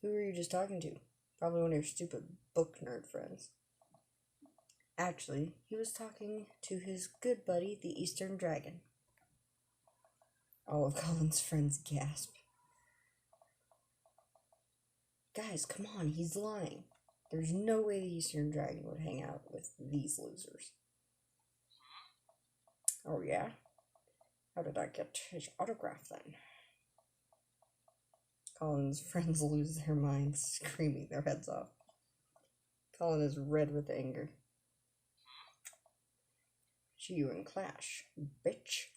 Who were you just talking to? Probably one of your stupid book nerd friends. Actually, he was talking to his good buddy, the Eastern Dragon. All of Colin's friends gasp. Guys, come on, he's lying. There's no way the Eastern Dragon would hang out with these losers. Oh yeah? How did I get his autograph then? Colin's friends lose their minds, screaming their heads off. Colin is red with anger. See you in clash, bitch.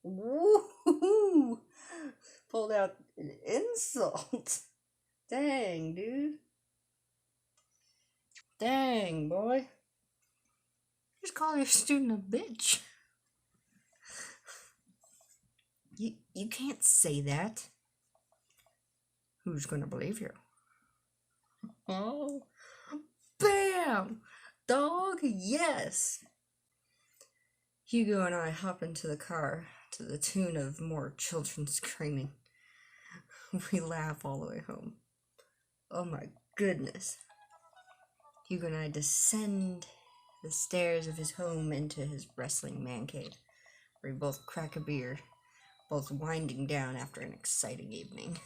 Woo-hoo-hoo! Pulled out an insult. Dang, dude. Dang, boy. Just call your student a bitch. You can't say that. Who's gonna believe you? Oh, bam! Dog, yes! Hugo and I hop into the car to the tune of more children screaming. We laugh all the way home. Oh my goodness. Hugo and I descend the stairs of his home into his wrestling man cave, where we both crack a beer, both winding down after an exciting evening.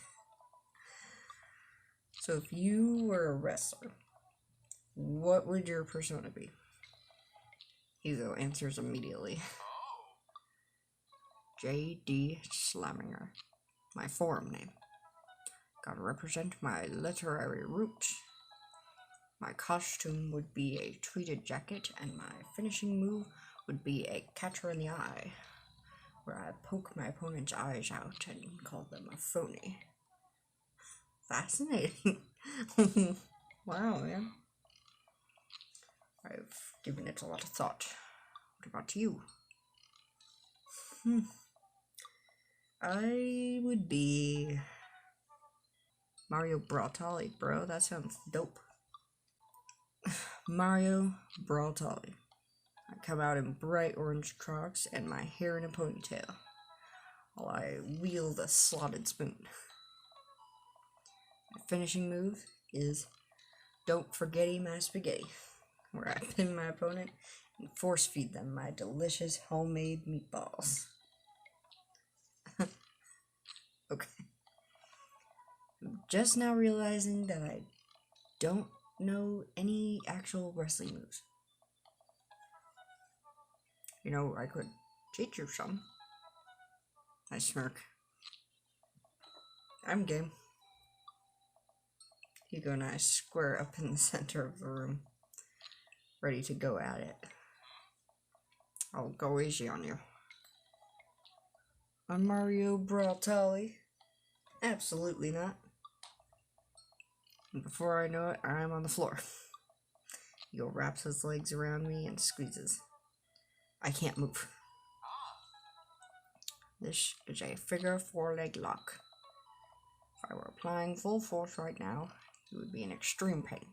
So if you were a wrestler, what would your persona be? Hugo answers immediately. J.D. Slaminger, my forum name. Gotta represent my literary roots. My costume would be a tweeted jacket, and my finishing move would be a catcher in the eye, where I poke my opponent's eyes out and call them a phony. Fascinating. Wow, man. I've given it a lot of thought. What about you? I would be Mario Bratali, bro. That sounds dope. Mario Bratali. I come out in bright orange Crocs and my hair in a ponytail, while I wield a slotted spoon. My finishing move is Don't Forgetty My Spaghetti, where I pin my opponent and force feed them my delicious homemade meatballs. Okay. I'm just now realizing that I don't know any actual wrestling moves. You know, I could teach you some. I smirk. I'm game. Hugo and I square up in the center of the room, ready to go at it. I'll go easy on you. On Mario Bratelli? Absolutely not. And before I know it, I'm on the floor. Hugo wraps his legs around me and squeezes. I can't move. This is a figure 4 leg lock. If I were applying full force right now, he would be in extreme pain.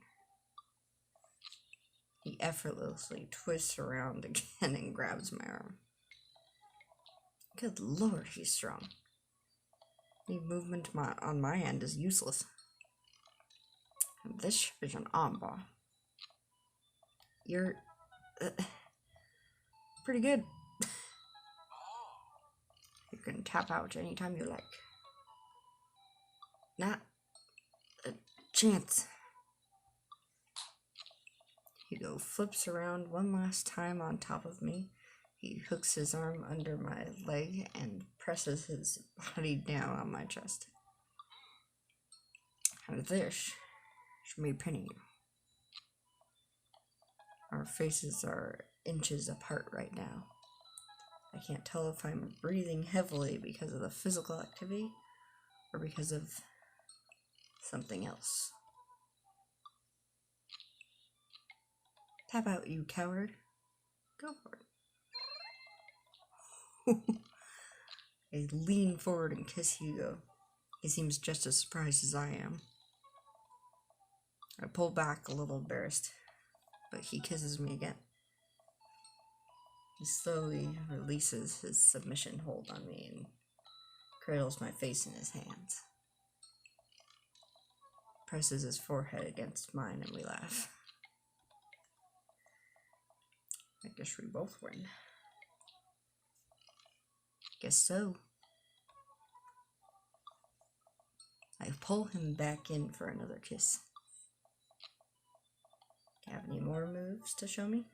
He effortlessly twists around again and grabs my arm. Good lord, he's strong. Any movement on my end is useless. And this is an armbar. You're pretty good. You can tap out anytime you like. Not a chance. Hugo flips around one last time on top of me. He hooks his arm under my leg and presses his body down on my chest. And this is me pinning you. Our faces are inches apart right now. I can't tell if I'm breathing heavily because of the physical activity or because of something else. Tap out, you coward. Go for it. I lean forward and kiss Hugo. He seems just as surprised as I am. I pull back a little embarrassed, but he kisses me again. He slowly releases his submission hold on me and cradles my face in his hands. Presses his forehead against mine and we laugh. I guess we both win. Guess so. I pull him back in for another kiss. Have any more moves to show me?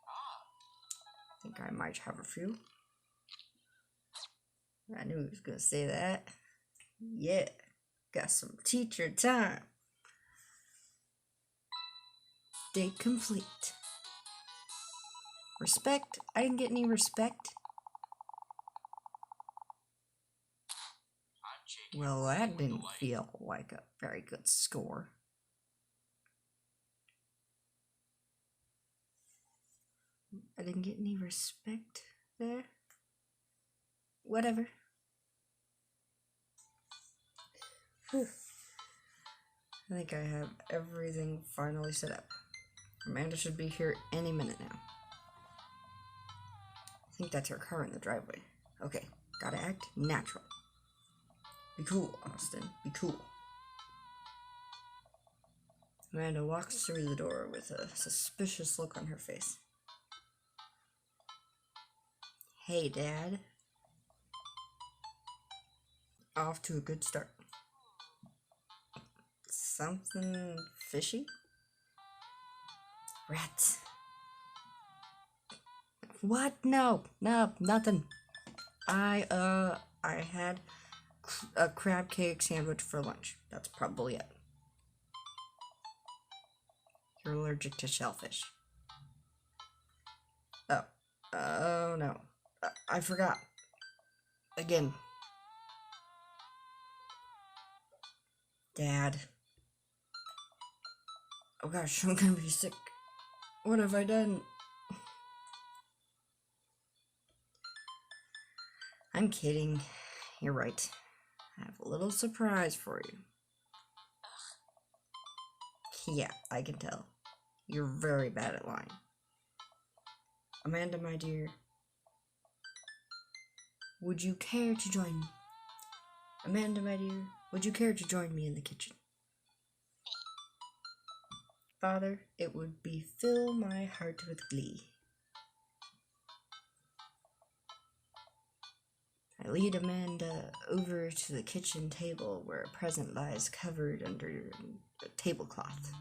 I think I might have a few. I knew he was gonna say that. Yeah, got some teacher time. Date complete. Respect? I didn't get any respect. Well, that didn't feel like a very good score. I didn't get any respect there. Whatever. Whew. I think I have everything finally set up. Amanda should be here any minute now. I think that's her car in the driveway. Okay, gotta act natural. Be cool, Austin. Be cool. Amanda walks through the door with a suspicious look on her face. Hey, Dad. Off to a good start. Something fishy? Rats. What? No, nothing. I had a crab cake sandwich for lunch. That's probably it. You're allergic to shellfish. Oh no. I forgot. Again. Dad. Oh gosh, I'm gonna be sick. What have I done? I'm kidding. You're right. I have a little surprise for you. Yeah, I can tell. You're very bad at lying. Amanda, my dear, would you care to join me? Amanda, my dear, would you care to join me in the kitchen? Father, it would fill my heart with glee. I lead Amanda over to the kitchen table where a present lies covered under a tablecloth.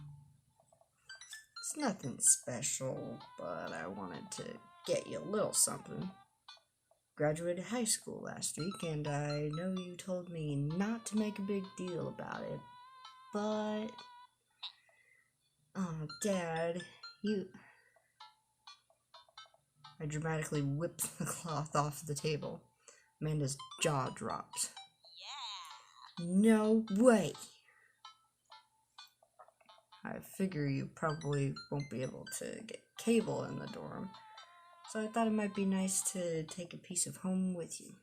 It's nothing special, but I wanted to get you a little something. graduated high school last week, and I know you told me not to make a big deal about it, but... Oh, Dad, you... I dramatically whipped the cloth off the table. Amanda's jaw dropped. No way! I figure you probably won't be able to get cable in the dorm, so I thought it might be nice to take a piece of home with you.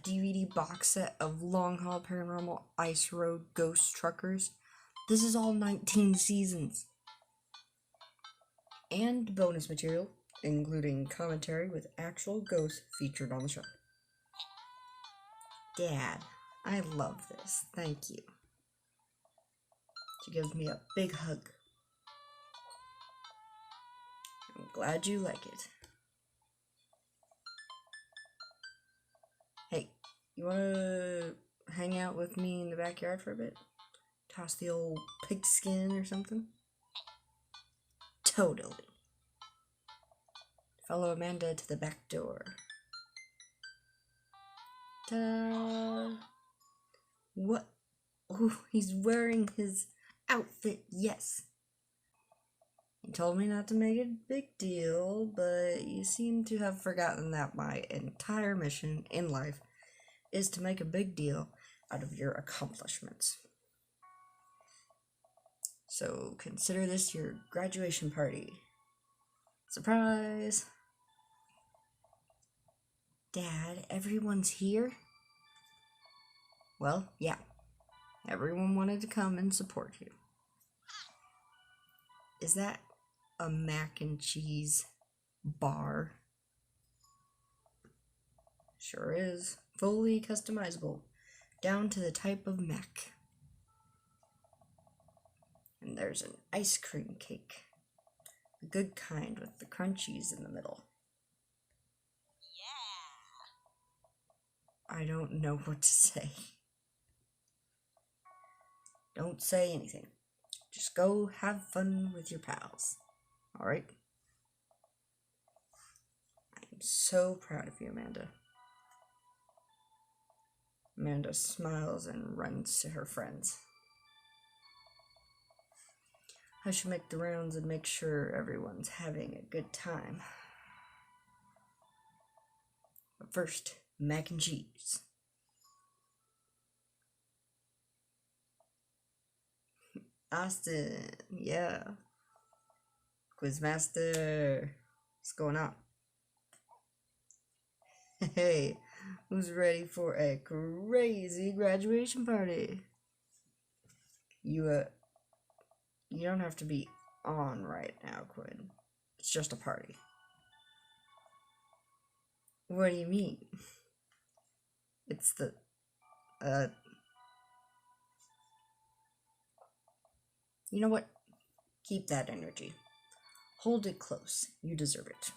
DVD box set of Long Haul Paranormal Ice Road Ghost Truckers. This is all 19 seasons. And bonus material, including commentary with actual ghosts featured on the show. Dad, I love this. Thank you. She gives me a big hug. I'm glad you like it. Hey, you wanna hang out with me in the backyard for a bit? Toss the old pigskin or something? Totally. Follow Amanda to the back door. Ta-da! What? Oh, he's wearing his outfit, yes. You told me not to make a big deal, but you seem to have forgotten that my entire mission in life is to make a big deal out of your accomplishments. So consider this your graduation party. Surprise! Dad, everyone's here? Well, yeah. Everyone wanted to come and support you. Is that a mac and cheese bar? Sure is. Fully customizable, down to the type of mac. And there's an ice cream cake. The good kind with the crunchies in the middle. I don't know what to say. Don't say anything. Just go have fun with your pals. Alright? I'm so proud of you, Amanda. Amanda smiles and runs to her friends. I should make the rounds and make sure everyone's having a good time. But first, mac and cheese. Austin, yeah. Quizmaster, what's going on? Hey, who's ready for a crazy graduation party? You don't have to be on right now, Quinn. It's just a party. What do you mean? It's the, you know what? Keep that energy. Hold it close. You deserve it.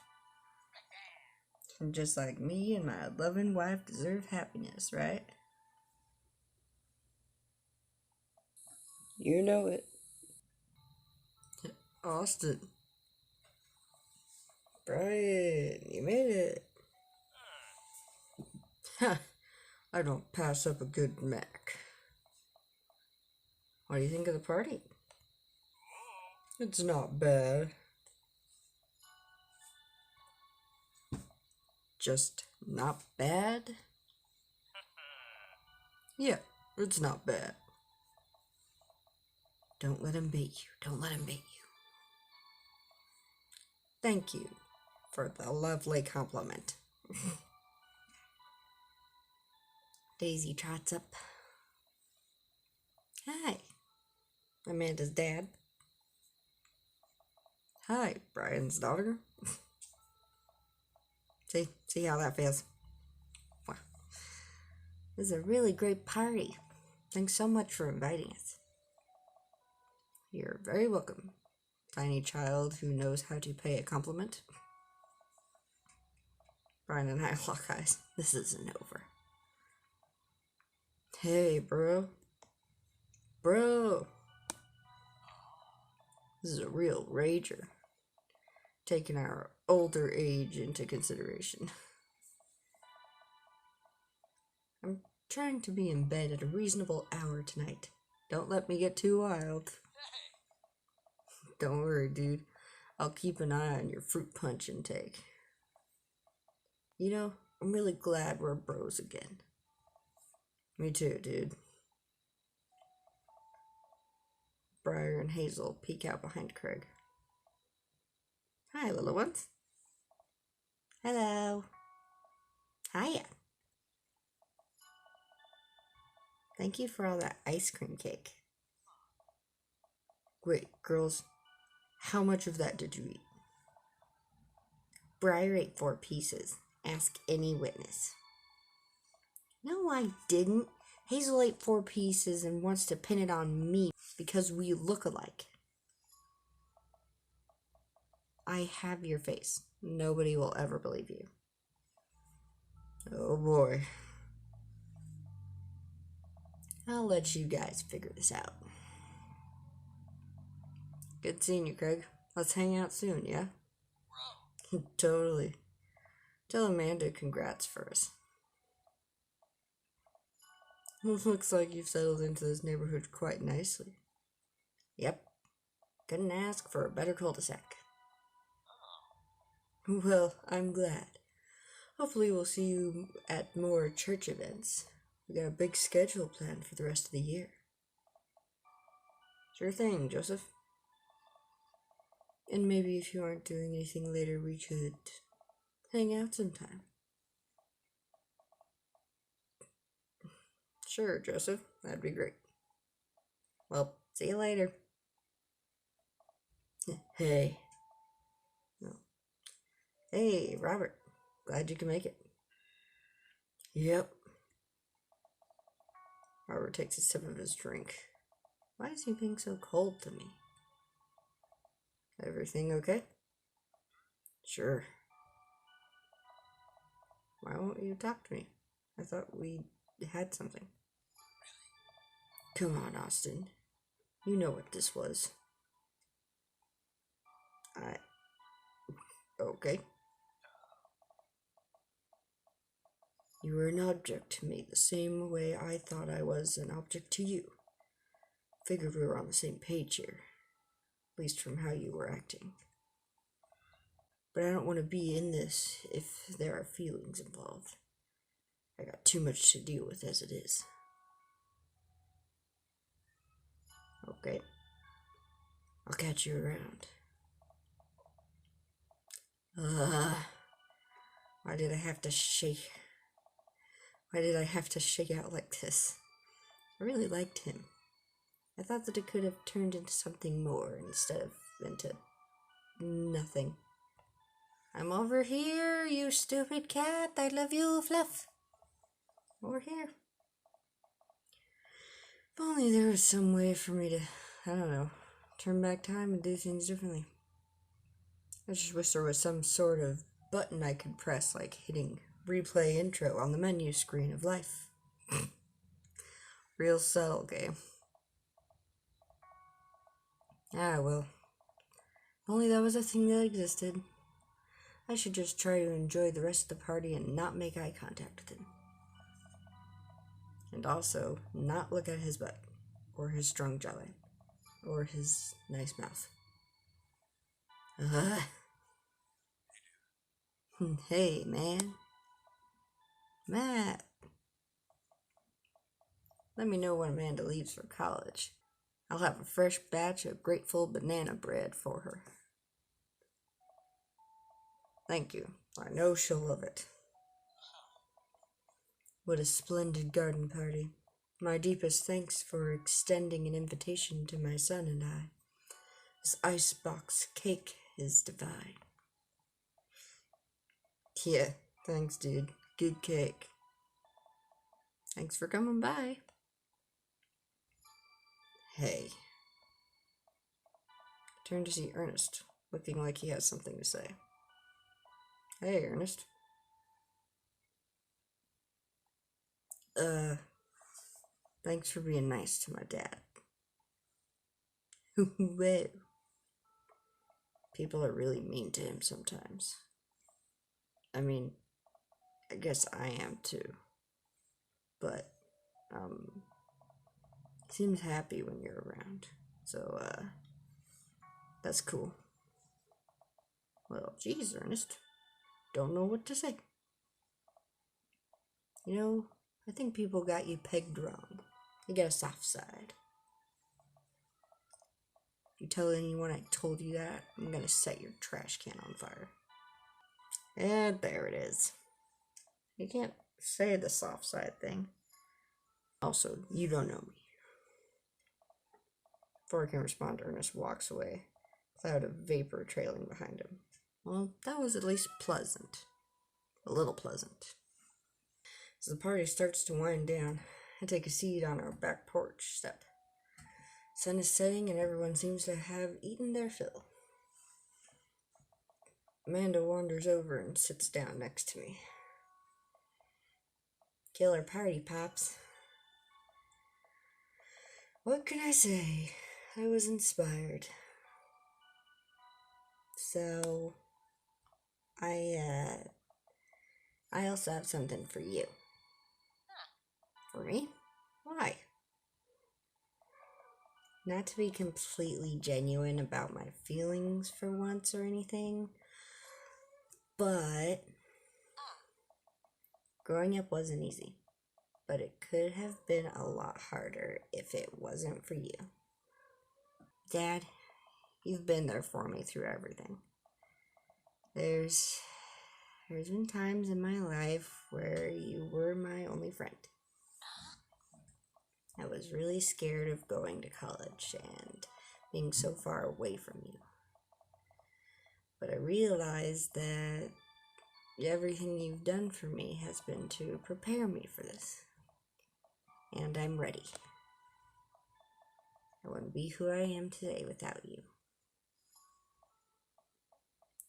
And just like me and my loving wife deserve happiness, right? You know it. Austin. Brian, you made it. Ha! I don't pass up a good Mac. What do you think of the party? It's not bad. Just not bad? Yeah, it's not bad. Don't let him bait you. Don't let him bait you. Thank you for the lovely compliment. Daisy trots up. Hi, Amanda's dad. Hi, Brian's daughter. See how that feels? Wow. This is a really great party. Thanks so much for inviting us. You're very welcome, tiny child who knows how to pay a compliment. Brian and I lock eyes. This isn't over. Hey, bro. Bro. This is a real rager. taking our older age into consideration. I'm trying to be in bed at a reasonable hour tonight. Don't let me get too wild. Don't worry, dude. I'll keep an eye on your fruit punch intake. You know, I'm really glad we're bros again. Me too, dude. Briar and Hazel peek out behind Craig. Hi, little ones. Hello. Hiya. Thank you for all that ice cream cake. Wait, girls, how much of that did you eat? Briar ate 4 pieces. Ask any witness. No, I didn't. Hazel ate 4 pieces and wants to pin it on me because we look alike. I have your face. Nobody will ever believe you. Oh boy. I'll let you guys figure this out. Good seeing you, Craig. Let's hang out soon, yeah? Totally. Tell Amanda congrats first. Looks like you've settled into this neighborhood quite nicely. Yep. Couldn't ask for a better cul-de-sac. Well, I'm glad. Hopefully we'll see you at more church events. We got a big schedule planned for the rest of the year. Sure thing, Joseph. And maybe if you aren't doing anything later, we could hang out sometime. Sure, Joseph. That'd be great. Well, see you later. Hey. No. Hey, Robert. Glad you can make it. Yep. Robert takes a sip of his drink. Why is he being so cold to me? Everything okay? Sure. Why won't you talk to me? I thought we had something. Come on, Austin. You know what this was. Okay. You were an object to me the same way I thought I was an object to you. Figured we were on the same page here. At least from how you were acting. But I don't want to be in this if there are feelings involved. I got too much to deal with as it is. Okay. I'll catch you around. Why did I have to shake? Why did I have to shake out like this? I really liked him. I thought that it could have turned into something more instead of into nothing. I'm over here, you stupid cat. I love you, Fluff. Over here. If only there was some way for me to, I don't know, turn back time and do things differently. I just wish there was some sort of button I could press, like hitting replay intro on the menu screen of life. Real subtle game. Ah, well. If only that was a thing that existed. I should just try to enjoy the rest of the party and not make eye contact with him. And also, not look at his butt, or his strong jawline, or his nice mouth. Hey, man. Matt. Let me know when Amanda leaves for college. I'll have a fresh batch of grateful banana bread for her. Thank you. I know she'll love it. What a splendid garden party. My deepest thanks for extending an invitation to my son and I. This icebox cake is divine. Yeah, thanks, dude. Good cake. Thanks for coming by. Hey. Turn to see Ernest, looking like he has something to say. Hey, Ernest. Thanks for being nice to my dad. Whoa. people are really mean to him sometimes. I mean, I guess I am too. But, seems happy when you're around. So, that's cool. Well, geez, Ernest. Don't know what to say. You know, I think people got you pegged wrong. You got a soft side. If you tell anyone I told you that, I'm gonna set your trash can on fire. And there it is. You can't say the soft side thing. Also, you don't know me. Before I can respond, Ernest walks away, a cloud of vapor trailing behind him. Well, that was at least pleasant. A little pleasant. As the party starts to wind down, I take a seat on our back porch step. Sun is setting and everyone seems to have eaten their fill. Amanda wanders over and sits down next to me. Killer party, Pops. What can I say? I was inspired. So, I also have something for you. For me? Why? Not to be completely genuine about my feelings for once or anything, but growing up wasn't easy. But it could have been a lot harder if it wasn't for you. Dad, you've been there for me through everything. There's been times in my life where you were my only friend. I was really scared of going to college and being so far away from you. But I realized that everything you've done for me has been to prepare me for this. And I'm ready. I wouldn't be who I am today without you.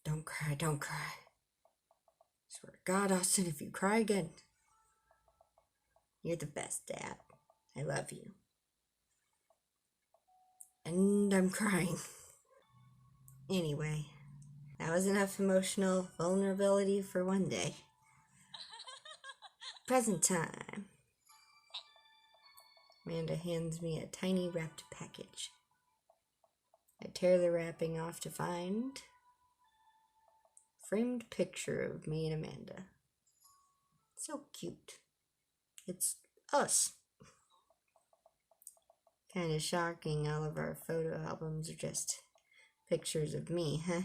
Don't cry, don't cry. I swear to God, Austin, if you cry again, you're the best, Dad. I love you. And I'm crying. Anyway, that was enough emotional vulnerability for one day. Present time. Amanda hands me a tiny wrapped package. I tear the wrapping off to find a framed picture of me and Amanda. So cute. It's us. Kind of shocking all of our photo albums are just pictures of me, huh?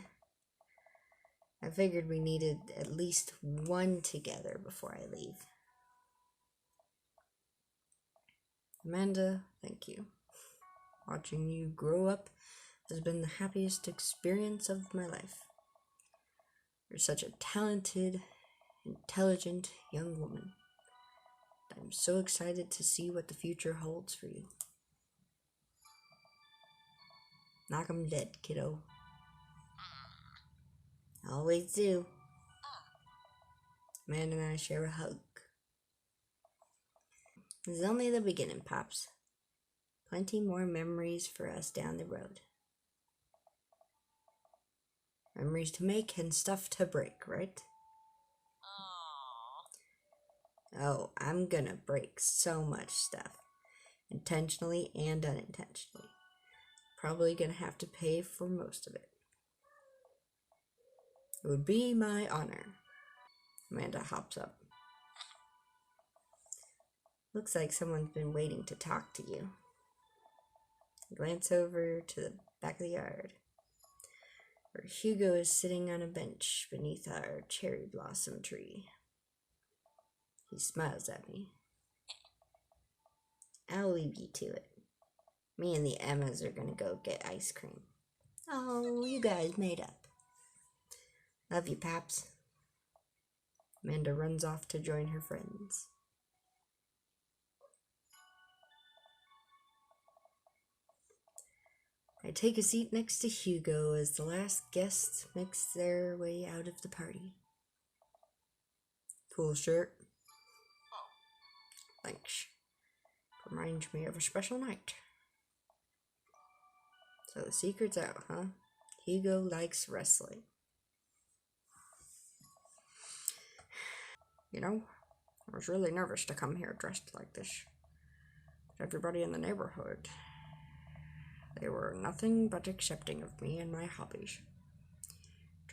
I figured we needed at least one together before I leave. Amanda, thank you. Watching you grow up has been the happiest experience of my life. You're such a talented, intelligent young woman. I'm so excited to see what the future holds for you. Knock 'em dead, kiddo. Always do. Amanda and I share a hug. This is only the beginning, Pops. Plenty more memories for us down the road. Memories to make and stuff to break, right? Oh, I'm gonna break so much stuff. Intentionally and unintentionally. Probably gonna have to pay for most of it. It would be my honor. Amanda hops up. Looks like someone's been waiting to talk to you. I glance over to the back of the yard, where Hugo is sitting on a bench beneath our cherry blossom tree. He smiles at me. I'll leave you to it. Me and the Emmas are gonna go get ice cream. Oh, you guys made up. Love you, Paps. Amanda runs off to join her friends. I take a seat next to Hugo as the last guests makes their way out of the party. Cool shirt. Thanks. Reminds me of a special night. So the secret's out, huh? Hugo likes wrestling. You know, I was really nervous to come here dressed like this. But everybody in the neighborhood, they were nothing but accepting of me and my hobbies.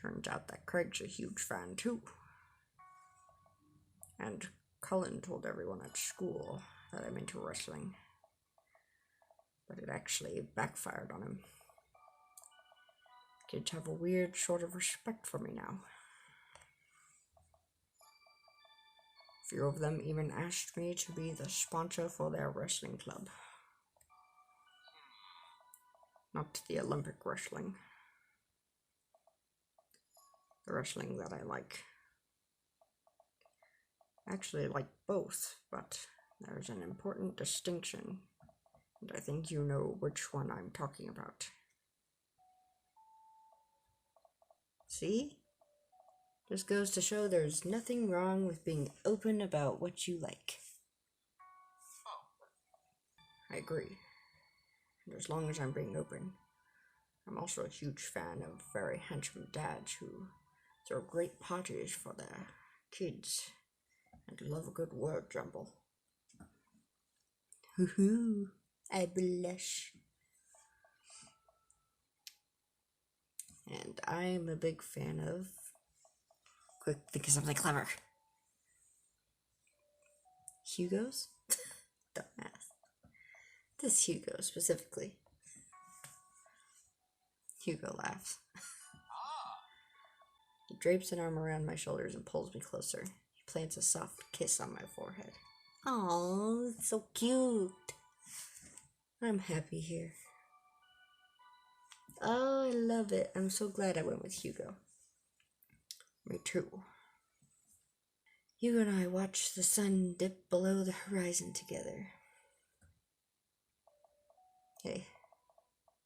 Turns out that Craig's a huge fan too. And Cullen told everyone at school that I'm into wrestling. But it actually backfired on him. Kids have a weird sort of respect for me now. A few of them even asked me to be the sponsor for their wrestling club. Not the Olympic wrestling. The wrestling that I like. Actually, I like both, but there's an important distinction, and I think you know which one I'm talking about. See? Just goes to show there's nothing wrong with being open about what you like. I agree. And as long as I'm being open, I'm also a huge fan of very handsome dads who throw great parties for their kids and love a good word jumble. Hoo-hoo, I blush. And I'm a big fan of... Quick, think of something clever. Hugo's? Dumbass. This Hugo specifically. Hugo laughs. He drapes an arm around my shoulders and pulls me closer. He plants a soft kiss on my forehead. Aww, it's so cute. I'm happy here. Oh, I love it. I'm so glad I went with Hugo. Me too. Hugo and I watched the sun dip below the horizon together. Hey,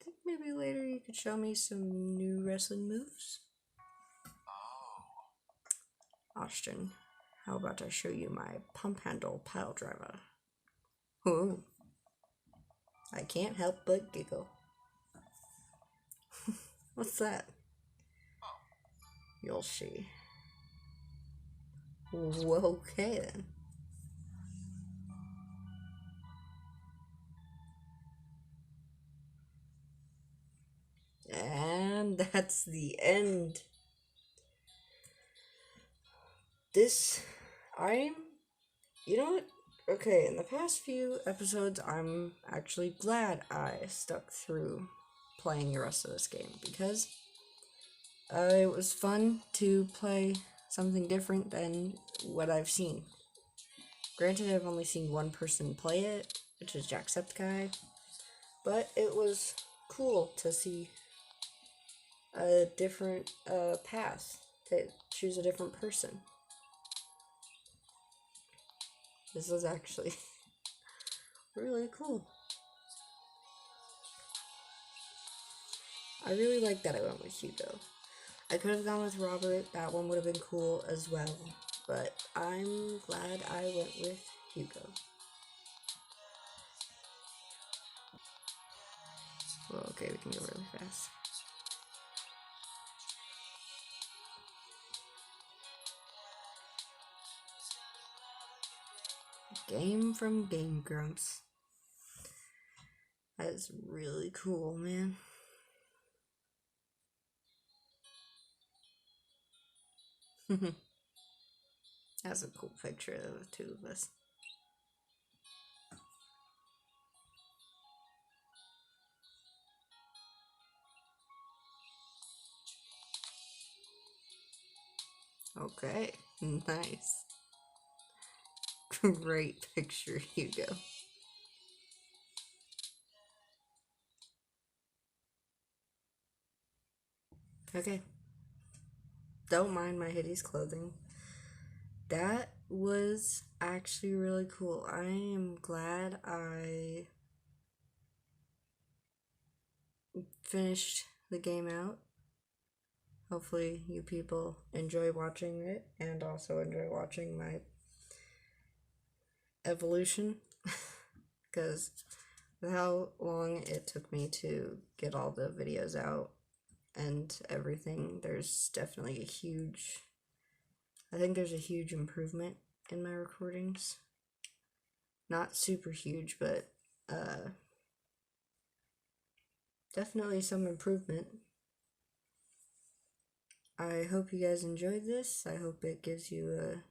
think maybe later you could show me some new wrestling moves? Austin, how about I show you my pump handle pile driver? Ooh. I can't help but giggle. What's that? You'll see. Well, okay then. And that's the end. You know what? Okay, in the past few episodes, I'm actually glad I stuck through playing the rest of this game because it was fun to play something different than what I've seen. Granted, I've only seen one person play it, which is Jacksepticeye, but it was cool to see a different path, to choose a different person. This was actually really cool. I really like that I went with Hugo. I could have gone with Robert, that one would have been cool as well, but I'm glad I went with Hugo. Well, okay, we can go really fast. Game from Game Grumps. That is really cool, man. That's a cool picture of the two of us. Okay, nice. Great picture, Hugo. Okay. Don't mind my hideous clothing. That was actually really cool. I am glad I finished the game out. Hopefully you people enjoy watching it and also enjoy watching my evolution because how long it took me to get all the videos out and everything. There's definitely I think there's a huge improvement in my recordings. Not super huge, but definitely some improvement. I hope you guys enjoyed this. I hope it gives you a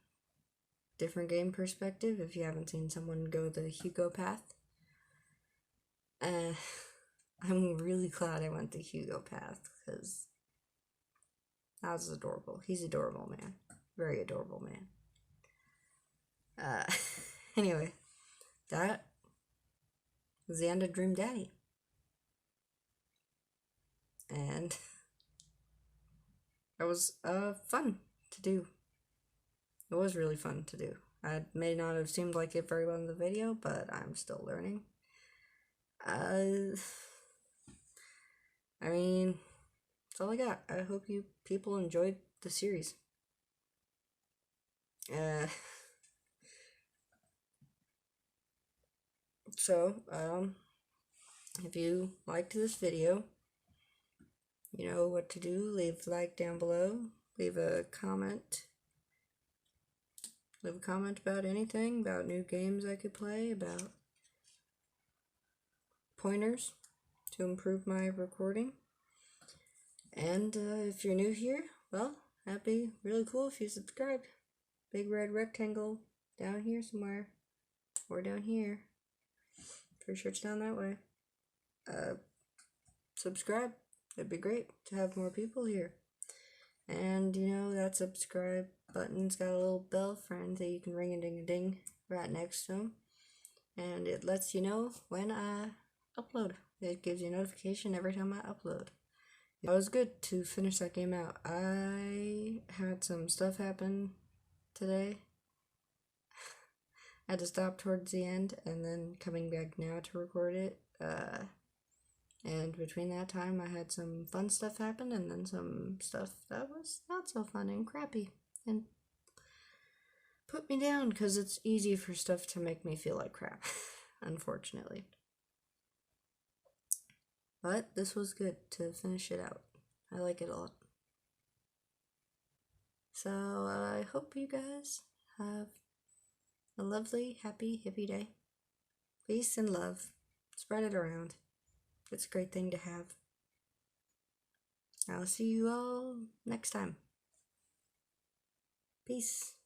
different game perspective if you haven't seen someone go the Hugo path. I'm really glad I went the Hugo path because that was adorable. He's adorable, man. Very adorable, man. Anyway, that was the end of Dream Daddy. And it was fun to do. It was really fun to do. I may not have seemed like it very well in the video, but I'm still learning. I mean, that's all I got. I hope you people enjoyed the series. So, if you liked this video, you know what to do. Leave a like down below. Leave a comment. Leave a comment about anything, about new games I could play, about pointers to improve my recording. And if you're new here, well, that'd be really cool if you subscribed. Big red rectangle down here somewhere, or down here. Pretty sure it's down that way. Subscribe. It'd be great to have more people here. And you know, that subscribe button's got a little bell friend that you can ring a ding a ding right next to them. And it lets you know when I upload. It gives you a notification every time I upload. It was good to finish that game out. I had some stuff happen today. I had to stop towards the end and then coming back now to record it. And between that time, I had some fun stuff happen and then some stuff that was not so fun and crappy and put me down because it's easy for stuff to make me feel like crap, unfortunately. But this was good to finish it out. I like it a lot. So I hope you guys have a lovely, happy, hippie day. Peace and love. Spread it around. It's a great thing to have. I'll see you all next time. Peace.